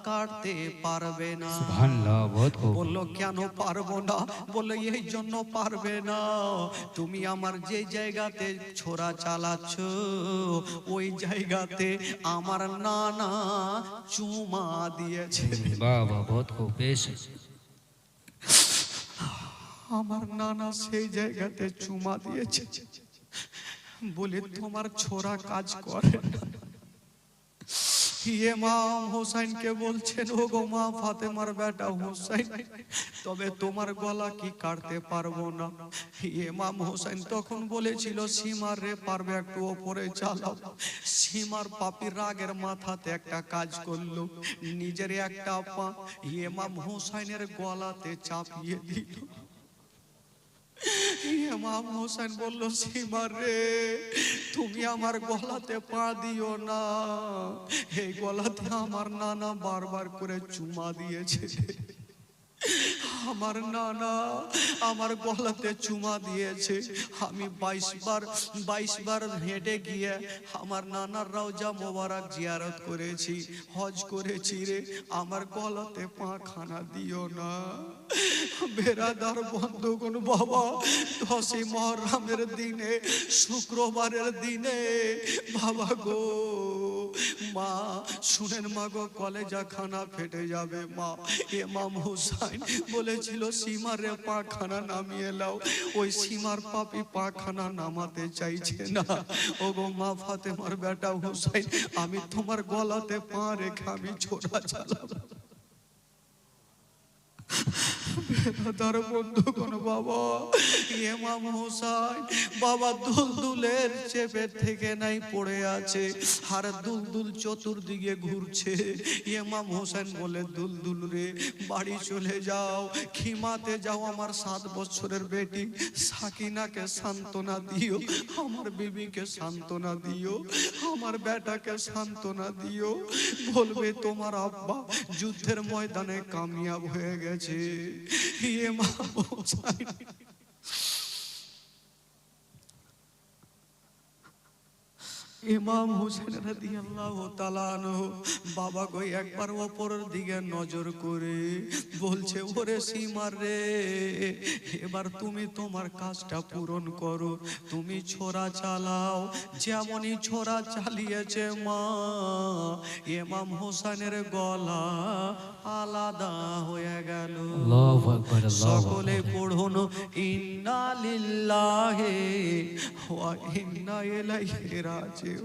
কাটতে পারবে না। सुभान अल्लाह, बहुत खूब। বললো, কেন পারবো না? বললো, এই জন্য পারবে না, তুমি আমার যে জায়গাতে ছোরা চালাচ্ছ, ওই জায়গাতে আমার নানা চুমা দিয়েছে। बाबा बहुत खूब, बेशक। আমার নানা সেই জায়গাতে চুমা দিয়েছে। বলে, তোমার ছোরা কাজ করে না। ইমাম হোসেনকে বলছেন, ও গো মা ফাতেমার বেটা হোসেন, তবে তোমার গলা কি কাটতে পারবো না। ইমাম হোসেন তখন বলেছিল, সীমার রে পারবে, একটু ওপরে চালাও। সীমার পাপি রাগের মাথাতে একটা কাজ করলো, নিজের একটা পা ইমাম হোসেনের গলাতে চাপিয়ে দিল। ইমাম হোসেন বলল, সীমা রে তুমি আমার গলাতে পা দিও না, এই গলাতে আমার নানা বারবার করে চুমা দিয়েছে। আমার নানা আমার গলাতে চুমা দিয়েছে, আমি 22 বার হেঁটে গিয়ে আমার নানার রওজা মোবারক জিয়ারত করেছি, হজ করেছি রে, আমার গলাতে পা খানা দিও না। বেরাদার বন্ধুগণ বাবা, 10ই মুহররমের দিনে, শুক্রবারের দিনে বাবা গো, মা শুনেন মা গো, কলেজা খানা ফেটে যাবে মা। ইমাম হোসেন বলেছিল, সীমার রে পাখানা নামিয়ে লাও। ওই সীমার পাপি পাখানা নামাতে চাইছে না। ও গো মা ফাতেমার বেটা হোসেন, আমি তোমার গলাতে পা রেখে আমি ছোড়া চালাবো। বেরাদার বন্ধুগণ বাবা, ইমাম হোসেন বাবা দুলদুলের চেপের থেকে নাই পড়ে আছে, আর দুলদুল চতুর্দিকে ঘুরছে। ইমাম হোসেন বলে, দুলদুল রে বাড়ি চলে যাও, খিমাতে যাও, আমার 7 বছরের বেটি সাকিনাকে সান্ত্বনা দিও, আমার বিবিকে সান্ত্বনা দিও, আমার বেটাকে সান্ত্বনা দিও, বলবে তোমার আব্বা যুদ্ধের ময়দানে কামিয়াব হয়ে গেছে। ইমাম হোসেন ইমাম হোসেন রাদিয়াল্লাহু তাআলা আনহু বাবা গো একবার উপরের দিকে নজর করে বলছে, ওরে সীমার রে, এবার তুমি তোমার কাজটা পূরণ করো, তুমি ছোরা চালাও। যেমনই ছোরা চালিয়েছে মা, ইমাম হোসেনের গলা আলাদা হয়ে গেল। আল্লাহু আকবার, আল্লাহু সকলে পড়ুন, ইন্না লিল্লাহি ওয়া ইন্না ইলাইহি রাজিউন।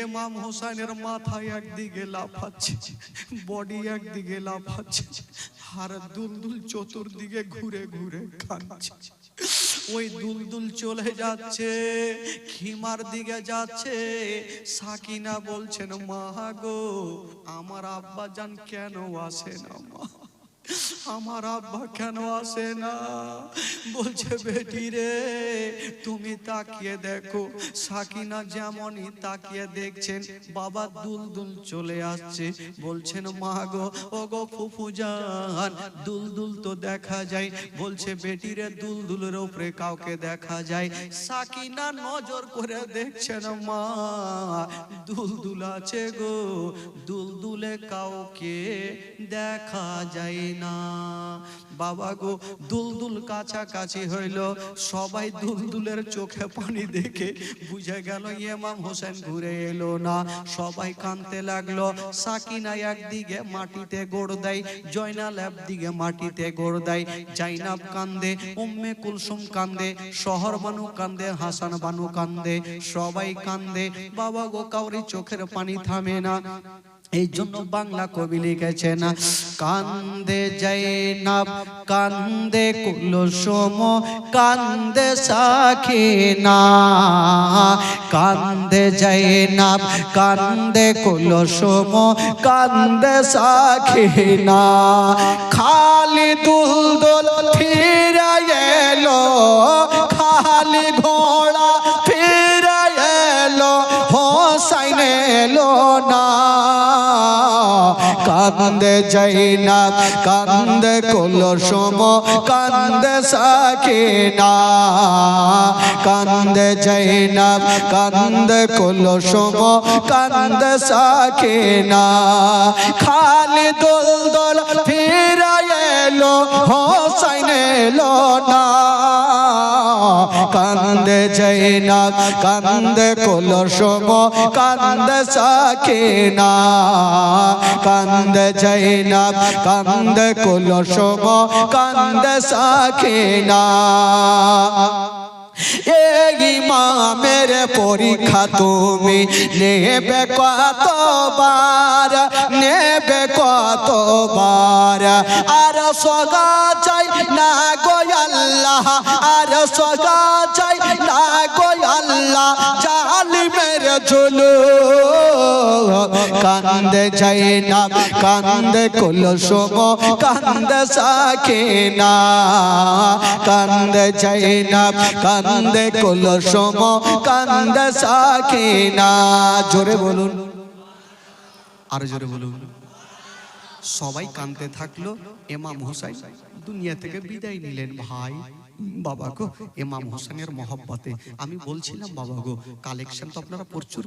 ইমাম হোসেনের মাথা একদিকে লাফাচ্ছে, বডি একদিকে লাফাচ্ছে, আর দুলদুল চতুর্দিকে ঘুরে ঘুরে কাঁদছে। ওই দুলদুল চলে যাচ্ছে, খিমার দিকে যাচ্ছে। সাকিনা বলছেন, মা গো আমার আব্বা জান কেন আসে না মা, আমার আব্বা কেন আসে না? বলছে, বেটি রে তুমি তাকিয়ে দেখো। সাকিনা যেমনই তাকিয়ে দেখছেন, বাবা দুলদুল চলে আসছে। বলছেন, মা গো, ও গো ফুফু জান, দুলদুল তো দেখা যায়। বলছে, বেটি রে দুলদুলের উপরে কাউকে দেখা যায়? সাকিনা নজর করে দেখছেন, মা দুলদুল আছে গো, দুলদুলে কাউকে দেখা যায় না। বাবা গো দুলদুল কাছাকাছি হইল, সবাই দুলদুলের চোখে পানি দেখে বুঝে গেল ইমাম হোসেন ঘুরে এলো না। সবাই কাঁদতে লাগলো। সাকিনা একদিকে মাটিতে গোড় দেয়, জয়নাল একদিকে মাটিতে গোড় দেয়, জাইনাব কান্দে, উম্মে কুলসুম কান্দে, শহর বানু কান্দে, হাসান বানু কান্দে, সবাই কান্দে। বাবা গো কাউরি চোখের পানি থামে না। এই জন্য বাংলা কবি লিখেছেন, কান্দে জাইনাব কান্দে কুলসুম কান্দে সাকিনা, কান্দে জাইনাব কান্দে কুলসুম কান্দে সাকিনা। খালি দুলদুল ফিরে এলো, খালি ঘোড়া ফিরে এলো, হোসেন এলো না। কান্দে জাইনাব কান্দে কুলসুম কান্দে সাকিনা, কান্দে জাইনাব কান্দে কুলসুম কান্দে সাকিনা। খালি দুলদুল ফিরে এলো, হোসেন এলো না। কান্দে জাইনাব কান্দে কুলসুম কান্দে সাকিনা, কান্দে জাইনাব কান্দে কুলসুম কান্দে সাকিনা। এই ইমামের পরীক্ষা তুমি নেবে কতবার, নেবে কতবার। আর সগা চাই না গো আল্লাহ, আর সগা চাই না গো আল্লাহ, জালিমের জুলুম। কান্দে জাইনাব, কান্দে কুলসুম, কান্দে সাকিনা, কান্দে জাইনাব, কান্দে কুলসুম, কান্দে সাকিনা। জোরে বলুন, আর জোরে বলুন। সবাই কাঁদতে থাকলো, ইমাম হোসেন দুনিয়া থেকে বিদায় নিলেন। ভাই বাবা গো, ইমাম হোসেনের মহব্বতে আমি বলছিলাম বাবা গো, কালেকশন তো আপনারা প্রচুর